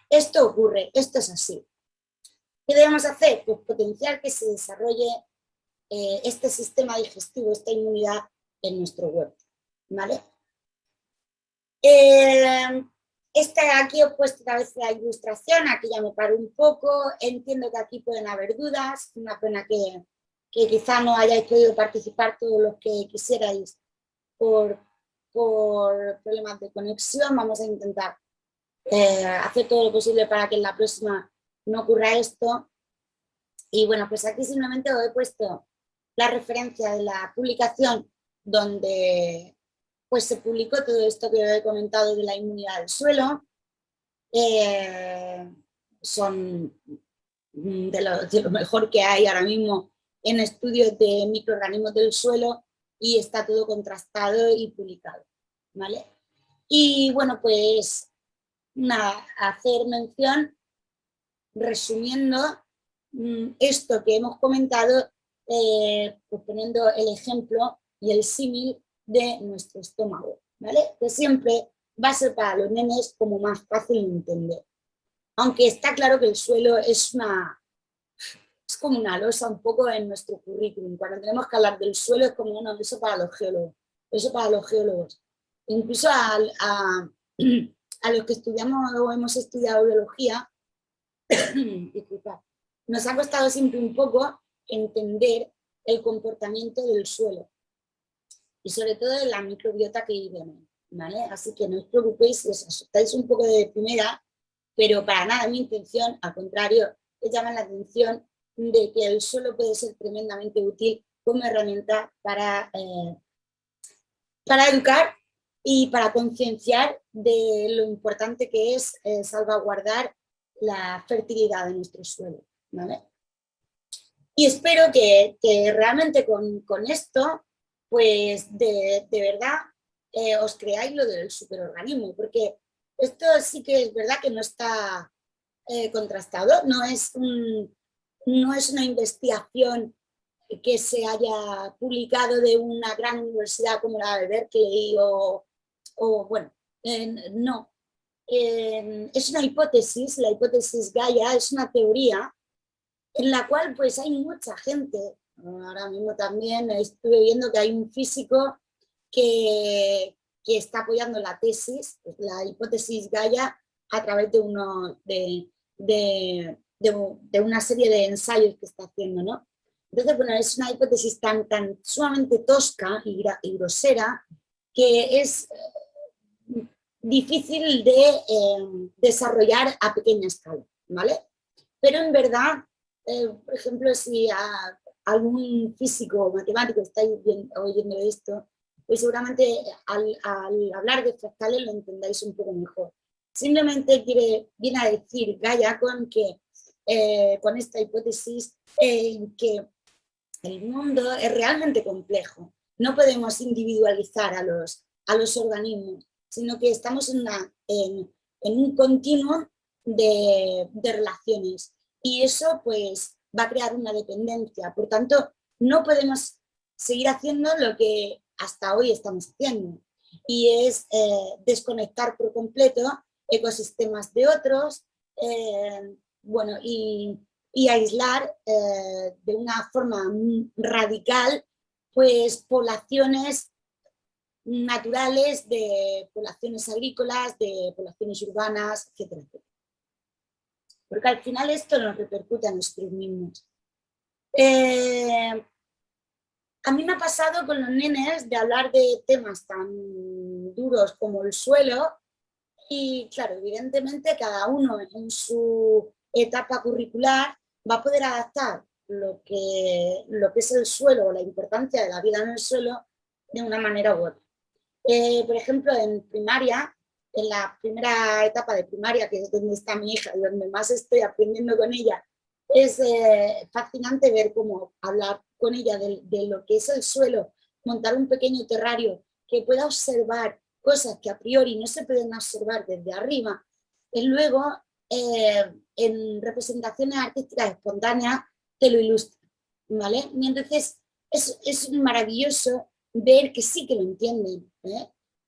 Esto ocurre, esto es así. ¿Qué debemos hacer? Pues potenciar que se desarrolle este sistema digestivo, esta inmunidad en nuestro huerto, ¿vale? Aquí os he puesto otra vez la ilustración, aquí ya me paro un poco, entiendo que aquí pueden haber dudas, una pena que quizá no hayáis podido participar todos los que quisierais por problemas de conexión. Vamos a intentar hacer todo lo posible para que en la próxima no ocurra esto. Y bueno, pues aquí simplemente os he puesto la referencia de la publicación donde pues se publicó todo esto que he comentado de la inmunidad del suelo. Son de lo mejor que hay ahora mismo en estudios de microorganismos del suelo y está todo contrastado y publicado, ¿vale? Y bueno, pues nada, hacer mención, resumiendo esto que hemos comentado, pues poniendo el ejemplo y el símil de nuestro estómago, ¿vale? Que siempre va a ser para los nenes como más fácil de entender. Aunque está claro que el suelo es como una losa un poco en nuestro currículum. Cuando tenemos que hablar del suelo es como, no, eso para los geólogos, eso para los geólogos. Incluso a los que estudiamos o hemos estudiado biología, disculpa, nos ha costado siempre un poco entender el comportamiento del suelo y sobre todo de la microbiota que vive en él, ¿vale? Así que no os preocupéis si os asustáis un poco de primera, pero para nada mi intención, al contrario, es llamar la atención de que el suelo puede ser tremendamente útil como herramienta para educar y para concienciar de lo importante que es salvaguardar la fertilidad de nuestro suelo, ¿vale? Y espero que realmente con esto, pues de verdad os creáis lo del superorganismo, porque esto sí que es verdad que no está contrastado, no es una investigación que se haya publicado de una gran universidad como la de Berkeley o bueno, no. Es una hipótesis, la hipótesis Gaia es una teoría en la cual pues hay mucha gente. Ahora mismo también estuve viendo que hay un físico que está apoyando la tesis, la hipótesis Gaia, a través de una serie de ensayos que está haciendo, ¿no? Entonces, bueno, es una hipótesis tan sumamente tosca y grosera que es difícil de desarrollar a pequeña escala, ¿vale? Pero en verdad, por ejemplo, si algún físico o matemático está oyendo esto, pues seguramente al hablar de fractales lo entendáis un poco mejor. Simplemente viene a decir Gaia con esta hipótesis que el mundo es realmente complejo. No podemos individualizar a los organismos, sino que estamos en un continuo de relaciones. Y eso pues va a crear una dependencia. Por tanto, no podemos seguir haciendo lo que hasta hoy estamos haciendo. Y es desconectar por completo ecosistemas de otros, bueno, y aislar de una forma radical pues poblaciones naturales, de poblaciones agrícolas, de poblaciones urbanas, etcétera, etcétera. Porque al final esto nos repercute a nosotros mismos. A mí me ha pasado con los nenes de hablar de temas tan duros como el suelo y claro, evidentemente cada uno en su etapa curricular va a poder adaptar lo que es el suelo o la importancia de la vida en el suelo de una manera u otra. Por ejemplo, en primaria, en la primera etapa de primaria, que es donde está mi hija y donde más estoy aprendiendo con ella, es fascinante ver cómo hablar con ella de lo que es el suelo, montar un pequeño terrario que pueda observar cosas que a priori no se pueden observar desde arriba, y luego en representaciones artísticas espontáneas te lo ilustra, ¿vale? Y entonces es maravilloso ver que sí que lo entienden,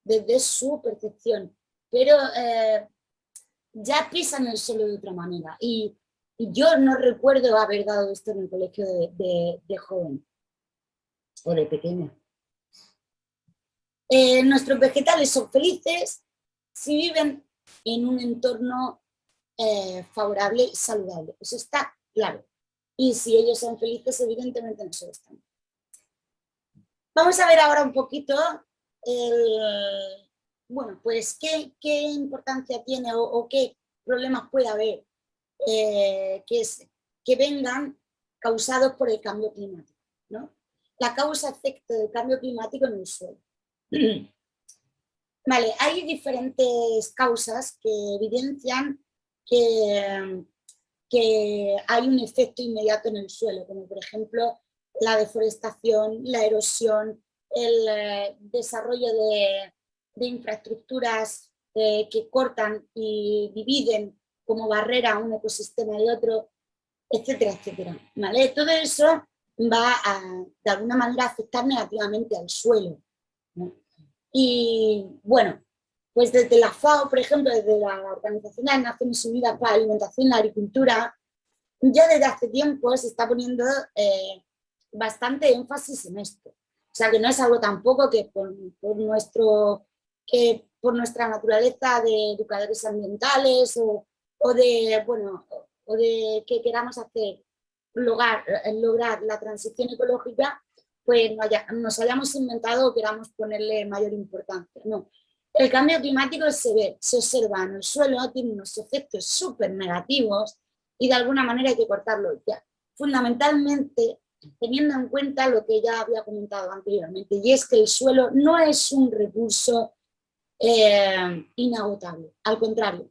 desde su percepción, pero ya pisan el suelo de otra manera. Y yo no recuerdo haber dado esto en el colegio de joven o de pequeña. Nuestros vegetales son felices si viven en un entorno favorable y saludable. Eso está claro. Y si ellos son felices, evidentemente nosotros estamos. Vamos a ver ahora un poquito bueno, pues qué importancia tiene o qué problemas puede haber que vengan causados por el cambio climático, ¿no? La causa-efecto del cambio climático en el suelo. Vale, hay diferentes causas que evidencian que hay un efecto inmediato en el suelo, como por ejemplo la deforestación, la erosión, el desarrollo de infraestructuras que cortan y dividen como barrera un ecosistema de otro, etcétera, etcétera. ¿Vale? Todo eso va a, de alguna manera, afectar negativamente al suelo, ¿no? Y bueno, pues desde la FAO, por ejemplo, desde la Organización de las Naciones Unidas para la Alimentación y la Agricultura, ya desde hace tiempo se está poniendo bastante énfasis en esto. O sea, que no es algo tampoco que por nuestra naturaleza de educadores ambientales o de, bueno, o de que queramos lograr la transición ecológica, pues nos hayamos inventado o queramos ponerle mayor importancia. No. El cambio climático se ve, se observa en el suelo, tiene unos efectos súper negativos y de alguna manera hay que cortarlo ya. Fundamentalmente, teniendo en cuenta lo que ya había comentado anteriormente, y es que el suelo no es un recurso inagotable, al contrario,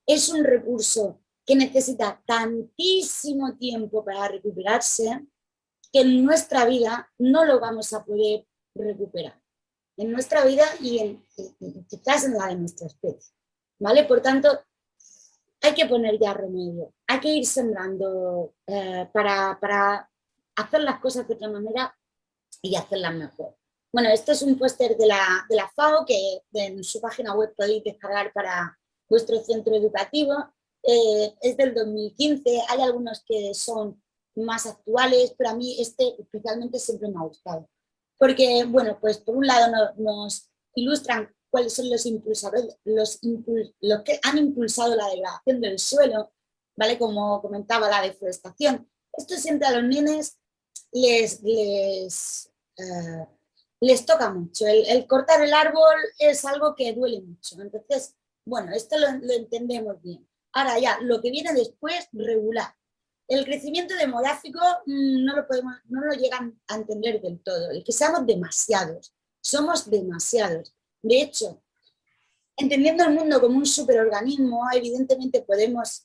es un recurso que necesita tantísimo tiempo para recuperarse que en nuestra vida no lo vamos a poder recuperar. En nuestra vida y quizás en la de nuestra especie. ¿Vale? Por tanto, hay que poner ya remedio. Hay que ir sembrando para hacer las cosas de otra manera y hacerlas mejor. Bueno, esto es un póster de la FAO que en su página web podéis descargar para vuestro centro educativo. Es del 2015, hay algunos que son más actuales, pero a mí este especialmente siempre me ha gustado. Porque, bueno, pues por un lado nos ilustran cuáles son los impulsadores, los que han impulsado la degradación del suelo, ¿vale? Como comentaba, la deforestación. Esto siempre a los nenes les toca mucho. El cortar el árbol es algo que duele mucho. Entonces, bueno, esto lo entendemos bien. Ahora ya, lo que viene después, regular. El crecimiento demográfico no lo llegan a entender del todo. El que seamos demasiados, somos demasiados. De hecho, entendiendo el mundo como un superorganismo, evidentemente podemos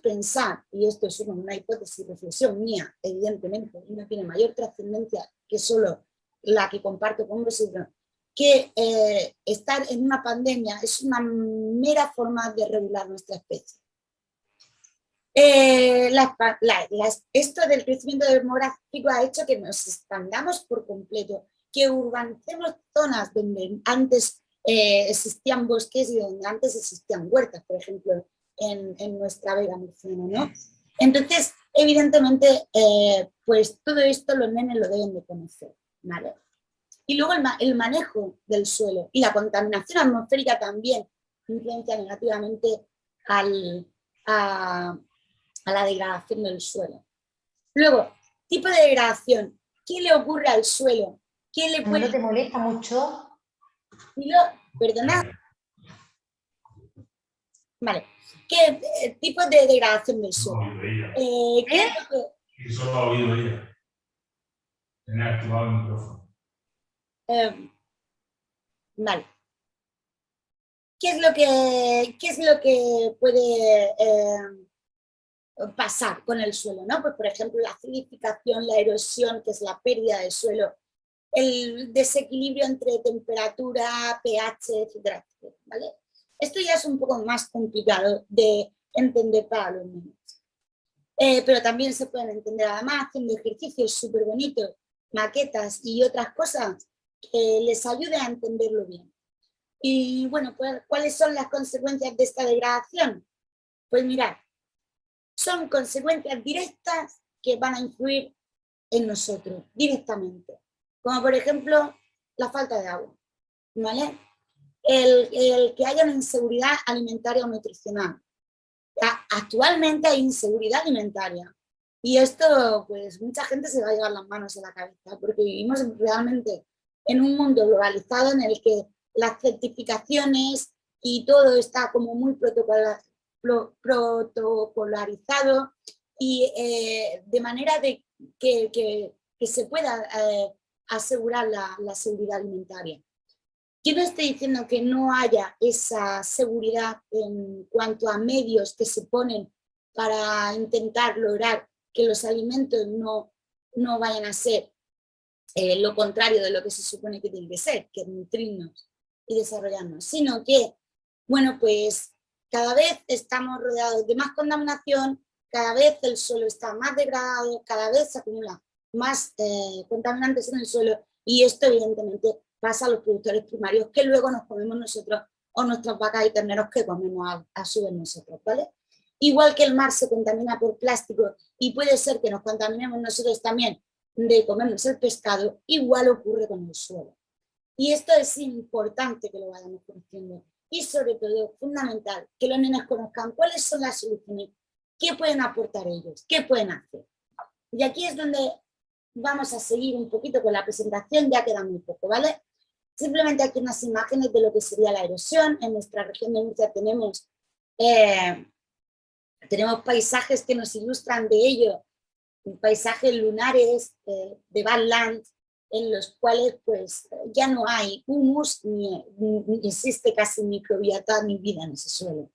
pensar, y esto es una hipótesis, reflexión mía, evidentemente, y no tiene mayor trascendencia que solo la que comparto con vosotros, que estar en una pandemia es una mera forma de regular nuestra especie. Esto del crecimiento demográfico ha hecho que nos expandamos por completo, que urbanicemos zonas donde antes existían bosques y donde antes existían huertas, por ejemplo, en nuestra Vega murciana, ¿no? Entonces, evidentemente, pues todo esto los nenes lo deben de conocer, ¿vale? Y luego el manejo del suelo y la contaminación atmosférica también influencia negativamente a la degradación del suelo. Luego, tipo de degradación. ¿Qué le ocurre al suelo? ¿Qué le puede... ¿No te molesta mucho? Perdona. Vale. ¿Qué tipo de degradación del suelo? ¿Qué es lo que... Eso lo ha oído ella. Tenía activado el micrófono. Vale. ¿Qué es lo que puede pasar con el suelo, ¿no? Pues, por ejemplo, la acidificación, la erosión, que es la pérdida del suelo, el desequilibrio entre temperatura, pH, etcétera, etcétera, ¿vale? Esto ya es un poco más complicado de entender para los niños. Pero también se pueden entender además haciendo ejercicios súper bonitos, maquetas y otras cosas que les ayuden a entenderlo bien. Y bueno, pues, ¿cuáles son las consecuencias de esta degradación? Pues mirad, son consecuencias directas que van a influir en nosotros, directamente. Como por ejemplo, la falta de agua, ¿vale? El que haya una inseguridad alimentaria o nutricional. Actualmente hay inseguridad alimentaria. Y esto, pues mucha gente se va a llevar las manos a la cabeza, porque vivimos realmente en un mundo globalizado en el que las certificaciones y todo está como muy protocolarizado, y de manera de que se pueda asegurar la seguridad alimentaria. Yo no estoy diciendo que no haya esa seguridad en cuanto a medios que se ponen para intentar lograr que los alimentos no vayan a ser lo contrario de lo que se supone que tiene que ser, que es nutrirnos y desarrollarnos, sino que, bueno, pues cada vez estamos rodeados de más contaminación, cada vez el suelo está más degradado, cada vez se acumula más contaminantes en el suelo, y esto evidentemente pasa a los productores primarios que luego nos comemos nosotros, o nuestras vacas y terneros que comemos a su vez nosotros, ¿vale? Igual que el mar se contamina por plástico y puede ser que nos contaminemos nosotros también de comernos el pescado, igual ocurre con el suelo. Y esto es importante que lo vayamos conociendo, y sobre todo fundamental que los nenes conozcan cuáles son las soluciones, qué pueden aportar ellos, qué pueden hacer. Y aquí es donde vamos a seguir un poquito con la presentación, ya queda muy poco, ¿vale? Simplemente aquí unas imágenes de lo que sería la erosión. En nuestra región de Murcia tenemos paisajes que nos ilustran de ello, paisajes lunares de Badlands, en los cuales pues ya no hay humus ni existe casi microbiota ni vida en ese suelo.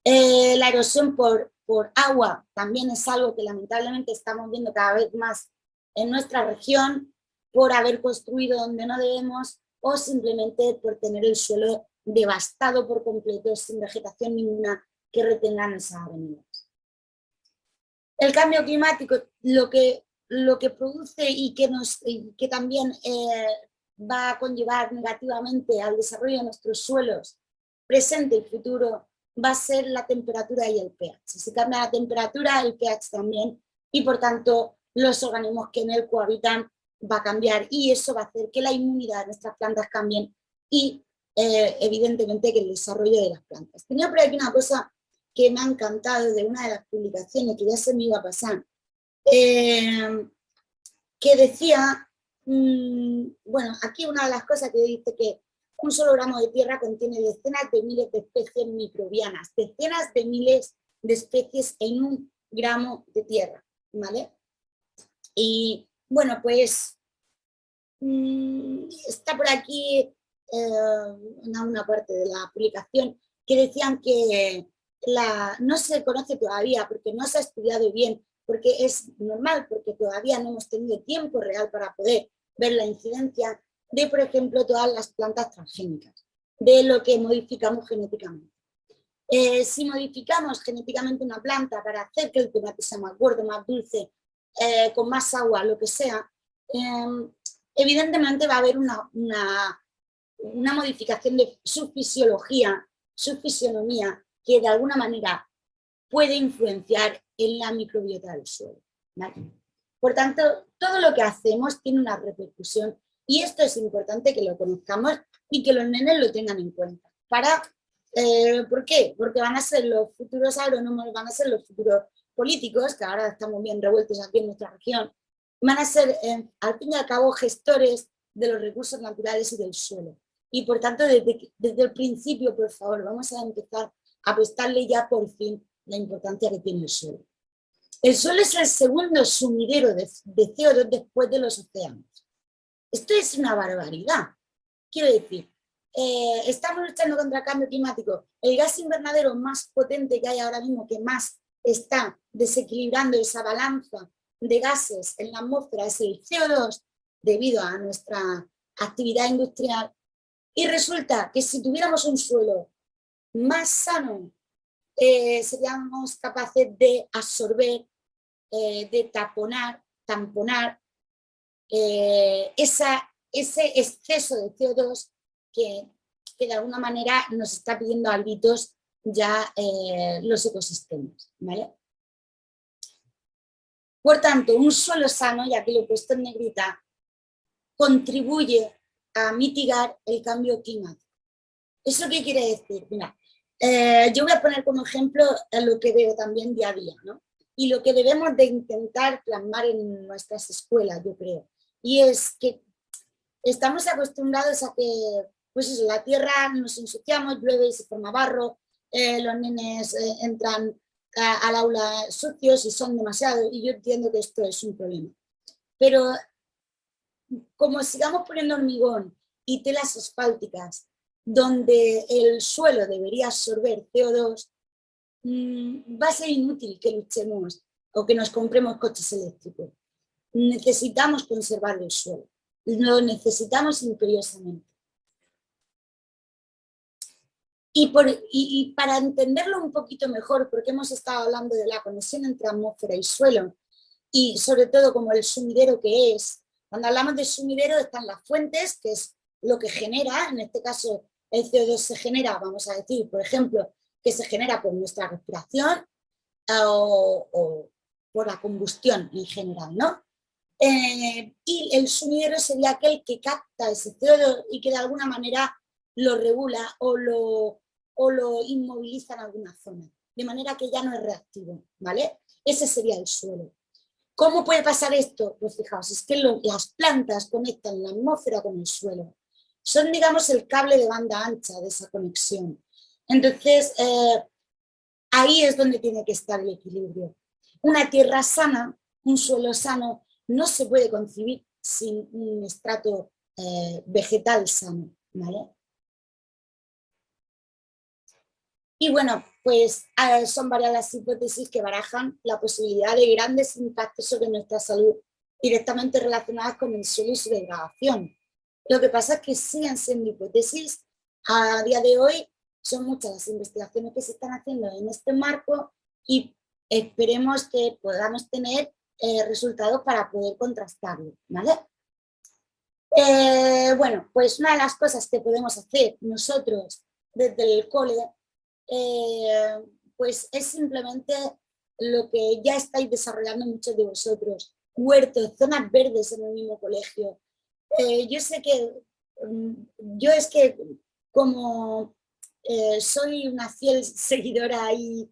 La erosión por agua también es algo que lamentablemente estamos viendo cada vez más en nuestra región, por haber construido donde no debemos, o simplemente por tener el suelo devastado por completo, sin vegetación ninguna que retengan esas avenidas. El cambio climático lo que produce y que también va a conllevar negativamente al desarrollo de nuestros suelos presente y futuro, va a ser la temperatura y el pH. Si se cambia la temperatura, el pH también, y por tanto los organismos que en él cohabitan va a cambiar, y eso va a hacer que la inmunidad de nuestras plantas cambien y evidentemente que el desarrollo de las plantas. Tenía por aquí una cosa que me ha encantado de una de las publicaciones, que ya se me iba a pasar, que decía, bueno, aquí una de las cosas que dice que un solo gramo de tierra contiene decenas de miles de especies microbianas, decenas de miles de especies en un gramo de tierra, ¿vale? Y bueno, pues está por aquí una parte de la publicación que decían que no se conoce todavía porque no se ha estudiado bien, porque es normal, porque todavía no hemos tenido tiempo real para poder ver la incidencia de, por ejemplo, todas las plantas transgénicas, de lo que modificamos genéticamente. Si modificamos genéticamente una planta para hacer que el tomate sea más gordo, más dulce, con más agua, lo que sea, evidentemente va a haber una modificación de su fisiología, su fisionomía, que de alguna manera puede influenciar en la microbiota del suelo, ¿vale? Por tanto, todo lo que hacemos tiene una repercusión, y esto es importante que lo conozcamos y que los nenes lo tengan en cuenta. ¿Por qué? Porque van a ser los futuros agrónomos, van a ser los futuros políticos, que ahora estamos bien revueltos aquí en nuestra región, van a ser, al fin y al cabo, gestores de los recursos naturales y del suelo. Y por tanto, desde el principio, por favor, vamos a empezar a prestarle ya por fin la importancia que tiene el suelo. El suelo es el segundo sumidero de CO2 después de los océanos. Esto es una barbaridad. Quiero decir, estamos luchando contra el cambio climático. El gas invernadero más potente que hay ahora mismo, que más está desequilibrando esa balanza de gases en la atmósfera, es el CO2, debido a nuestra actividad industrial. Y resulta que si tuviéramos un suelo más sano, seríamos capaces de absorber, de tamponar ese exceso de CO2 que de alguna manera nos está pidiendo a gritos ya los ecosistemas, ¿vale? Por tanto, un suelo sano, ya que lo he puesto en negrita, contribuye a mitigar el cambio climático. ¿Eso qué quiere decir? Mira, yo voy a poner como ejemplo lo que veo también día a día, ¿no? Y lo que debemos de intentar plasmar en nuestras escuelas, yo creo. Y es que estamos acostumbrados a que, pues eso, la tierra nos ensuciamos, llueve y se forma barro, los nenes entran al aula sucios y son demasiados, y yo entiendo que esto es un problema. Pero como sigamos poniendo hormigón y telas asfálticas, donde el suelo debería absorber CO2, va a ser inútil que luchemos o que nos compremos coches eléctricos. Necesitamos conservar el suelo, lo necesitamos imperiosamente. Y para entenderlo un poquito mejor, porque hemos estado hablando de la conexión entre atmósfera y suelo, y sobre todo como el sumidero que es, cuando hablamos de sumidero están las fuentes, que es lo que genera, en este caso el CO2 se genera, vamos a decir, por ejemplo, que se genera por nuestra respiración o por la combustión en general, ¿no? Y el sumidero sería aquel que capta ese CO2 y que de alguna manera lo regula o lo inmoviliza en alguna zona, de manera que ya no es reactivo, ¿vale? Ese sería el suelo. ¿Cómo puede pasar esto? Pues fijaos, es que las plantas conectan la atmósfera con el suelo. Son, digamos, el cable de banda ancha de esa conexión. Entonces, ahí es donde tiene que estar el equilibrio. Una tierra sana, un suelo sano, no se puede concebir sin un estrato vegetal sano, ¿vale? Y bueno, pues son varias las hipótesis que barajan la posibilidad de grandes impactos sobre nuestra salud directamente relacionadas con el suelo y su degradación. Lo que pasa es que siguen siendo hipótesis. A día de hoy son muchas las investigaciones que se están haciendo en este marco y esperemos que podamos tener resultados para poder contrastarlo, ¿vale? Bueno, pues una de las cosas que podemos hacer nosotros desde el cole pues es simplemente lo que ya estáis desarrollando muchos de vosotros, huertos, zonas verdes en el mismo colegio. Yo sé que, yo es que como soy una fiel seguidora y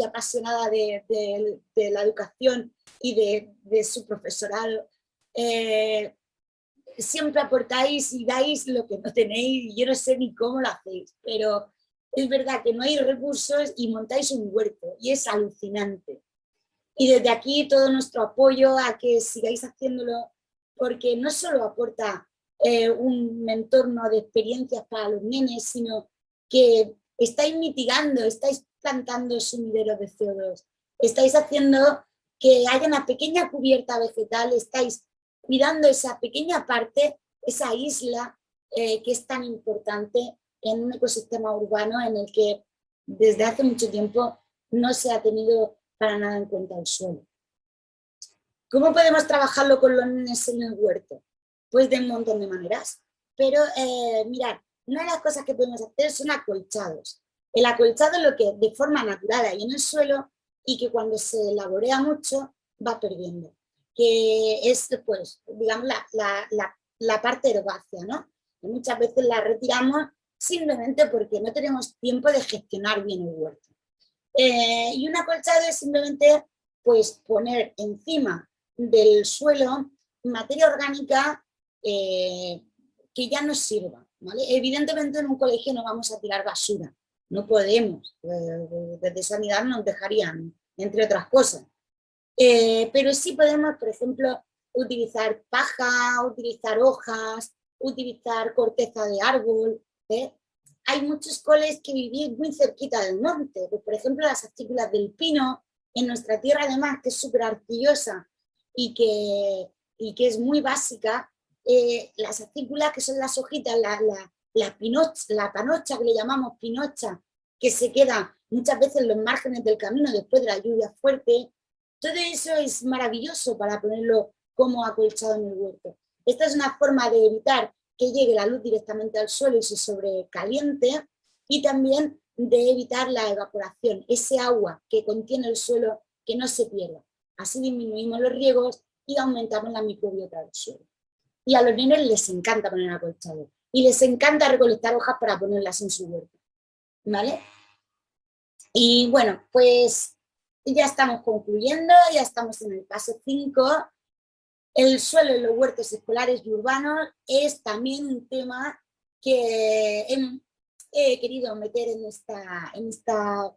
apasionada de la educación y de su profesorado, siempre aportáis y dais lo que no tenéis, y yo no sé ni cómo lo hacéis, pero es verdad que no hay recursos y montáis un huerto y es alucinante. Y desde aquí todo nuestro apoyo a que sigáis haciéndolo, porque no solo aporta un entorno de experiencias para los nenes, sino que estáis mitigando, estáis plantando sumideros de CO2, estáis haciendo que haya una pequeña cubierta vegetal, estáis cuidando esa pequeña parte, esa isla que es tan importante en un ecosistema urbano en el que desde hace mucho tiempo no se ha tenido para nada en cuenta el suelo. ¿Cómo podemos trabajarlo con los nenes en el huerto? Pues de un montón de maneras. Pero mirad, una de las cosas que podemos hacer son acolchados. El acolchado es lo que de forma natural hay en el suelo y que cuando se laborea mucho va perdiendo. Que es, pues, digamos, la parte herbácea, ¿no? Que muchas veces la retiramos simplemente porque no tenemos tiempo de gestionar bien el huerto. Y un acolchado es simplemente pues, poner encima del suelo materia orgánica que ya nos sirva, ¿vale? Evidentemente en un colegio no vamos a tirar basura, no podemos, desde sanidad nos dejarían, entre otras cosas. Pero sí podemos, por ejemplo, utilizar paja, utilizar hojas, utilizar corteza de árbol. Hay muchos coles que vivís muy cerquita del monte, pues, por ejemplo las acículas del pino, en nuestra tierra además, que es súper arcillosa y que es muy básica, las acículas que son las hojitas, la panocha que le llamamos pinocha, que se queda muchas veces en los márgenes del camino después de la lluvia fuerte, todo eso es maravilloso para ponerlo como acolchado en el huerto. Esta es una forma de evitar que llegue la luz directamente al suelo y se sobrecaliente, y también de evitar la evaporación, ese agua que contiene el suelo que no se pierda. Así disminuimos los riegos y aumentamos la microbiota del suelo. Y a los niños les encanta poner acolchado y les encanta recolectar hojas para ponerlas en su huerto, ¿vale? Y bueno, pues ya estamos concluyendo, ya estamos en el paso 5. El suelo en los huertos escolares y urbanos es también un tema que he querido meter en esta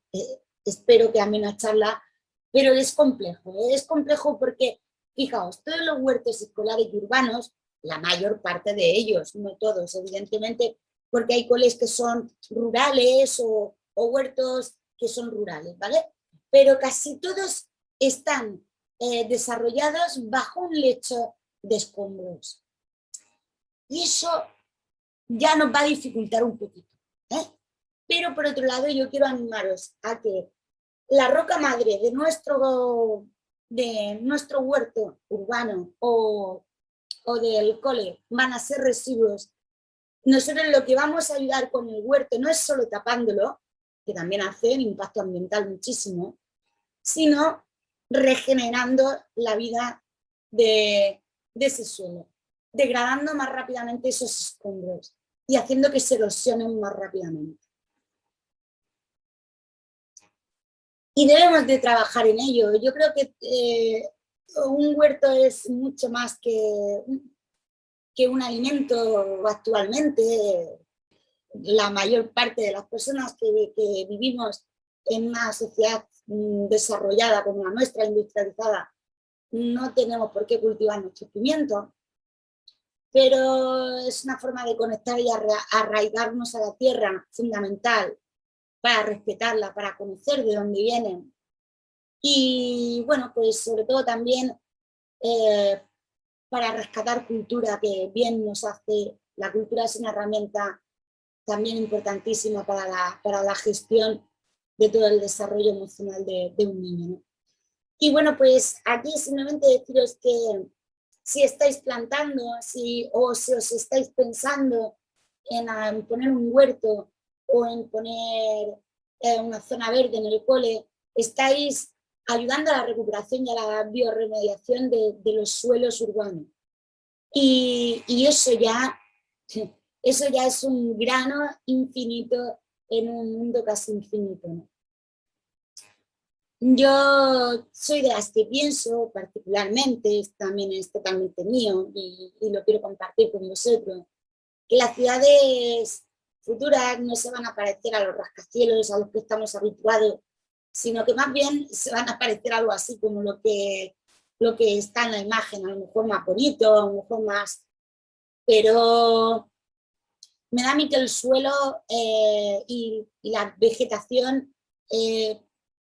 espero que amena charla, pero es complejo porque, fijaos, todos los huertos escolares y urbanos, la mayor parte de ellos, no todos, evidentemente, porque hay coles que son rurales o huertos que son rurales, ¿vale? Pero casi todos están desarrollados bajo un lecho de escombros. Y eso ya nos va a dificultar un poquito, ¿eh? Pero por otro lado yo quiero animaros a que la roca madre de nuestro huerto urbano o del cole van a ser residuos. Nosotros lo que vamos a ayudar con el huerto no es solo tapándolo, que también hace un impacto ambiental muchísimo, sino regenerando la vida de ese suelo, degradando más rápidamente esos escombros y haciendo que se erosionen más rápidamente. Y debemos de trabajar en ello. Yo creo que un huerto es mucho más que un alimento actualmente. La mayor parte de las personas que vivimos en una sociedad desarrollada como la nuestra, industrializada, no tenemos por qué cultivar nuestros pimientos, pero es una forma de conectar y arraigarnos a la tierra fundamental para respetarla, para conocer de dónde vienen. Y bueno, pues sobre todo también para rescatar cultura, que bien nos hace. La cultura es una herramienta también importantísima para la gestión de todo el desarrollo emocional de un niño, ¿no? Y bueno, pues aquí simplemente deciros que si estáis plantando o si os estáis pensando en poner un huerto o en poner una zona verde en el cole, estáis ayudando a la recuperación y a la biorremediación de los suelos urbanos. Y eso ya es un grano infinito en un mundo casi infinito, ¿no? Yo soy de las que pienso particularmente, también es totalmente mío y lo quiero compartir con vosotros, que las ciudades futuras no se van a parecer a los rascacielos a los que estamos habituados, sino que más bien se van a parecer algo así como lo que está en la imagen, a lo mejor más bonito, a lo mejor más... Pero me da a mí que el suelo y la vegetación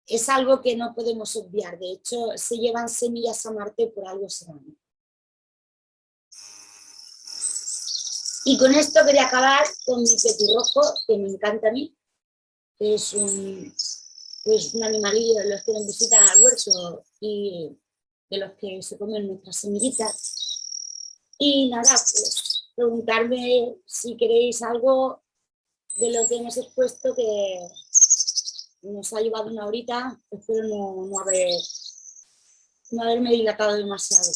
es algo que no podemos obviar. De hecho, se llevan semillas a Marte, por algo serán. Y con esto quería acabar con mi petirrojo, que me encanta a mí, que es un animalillo de los que nos visitan al huerto y de los que se comen nuestras semillitas. Y nada, pues preguntarme si queréis algo de lo que hemos expuesto, que nos ha llevado una horita. Espero no haberme dilatado demasiado.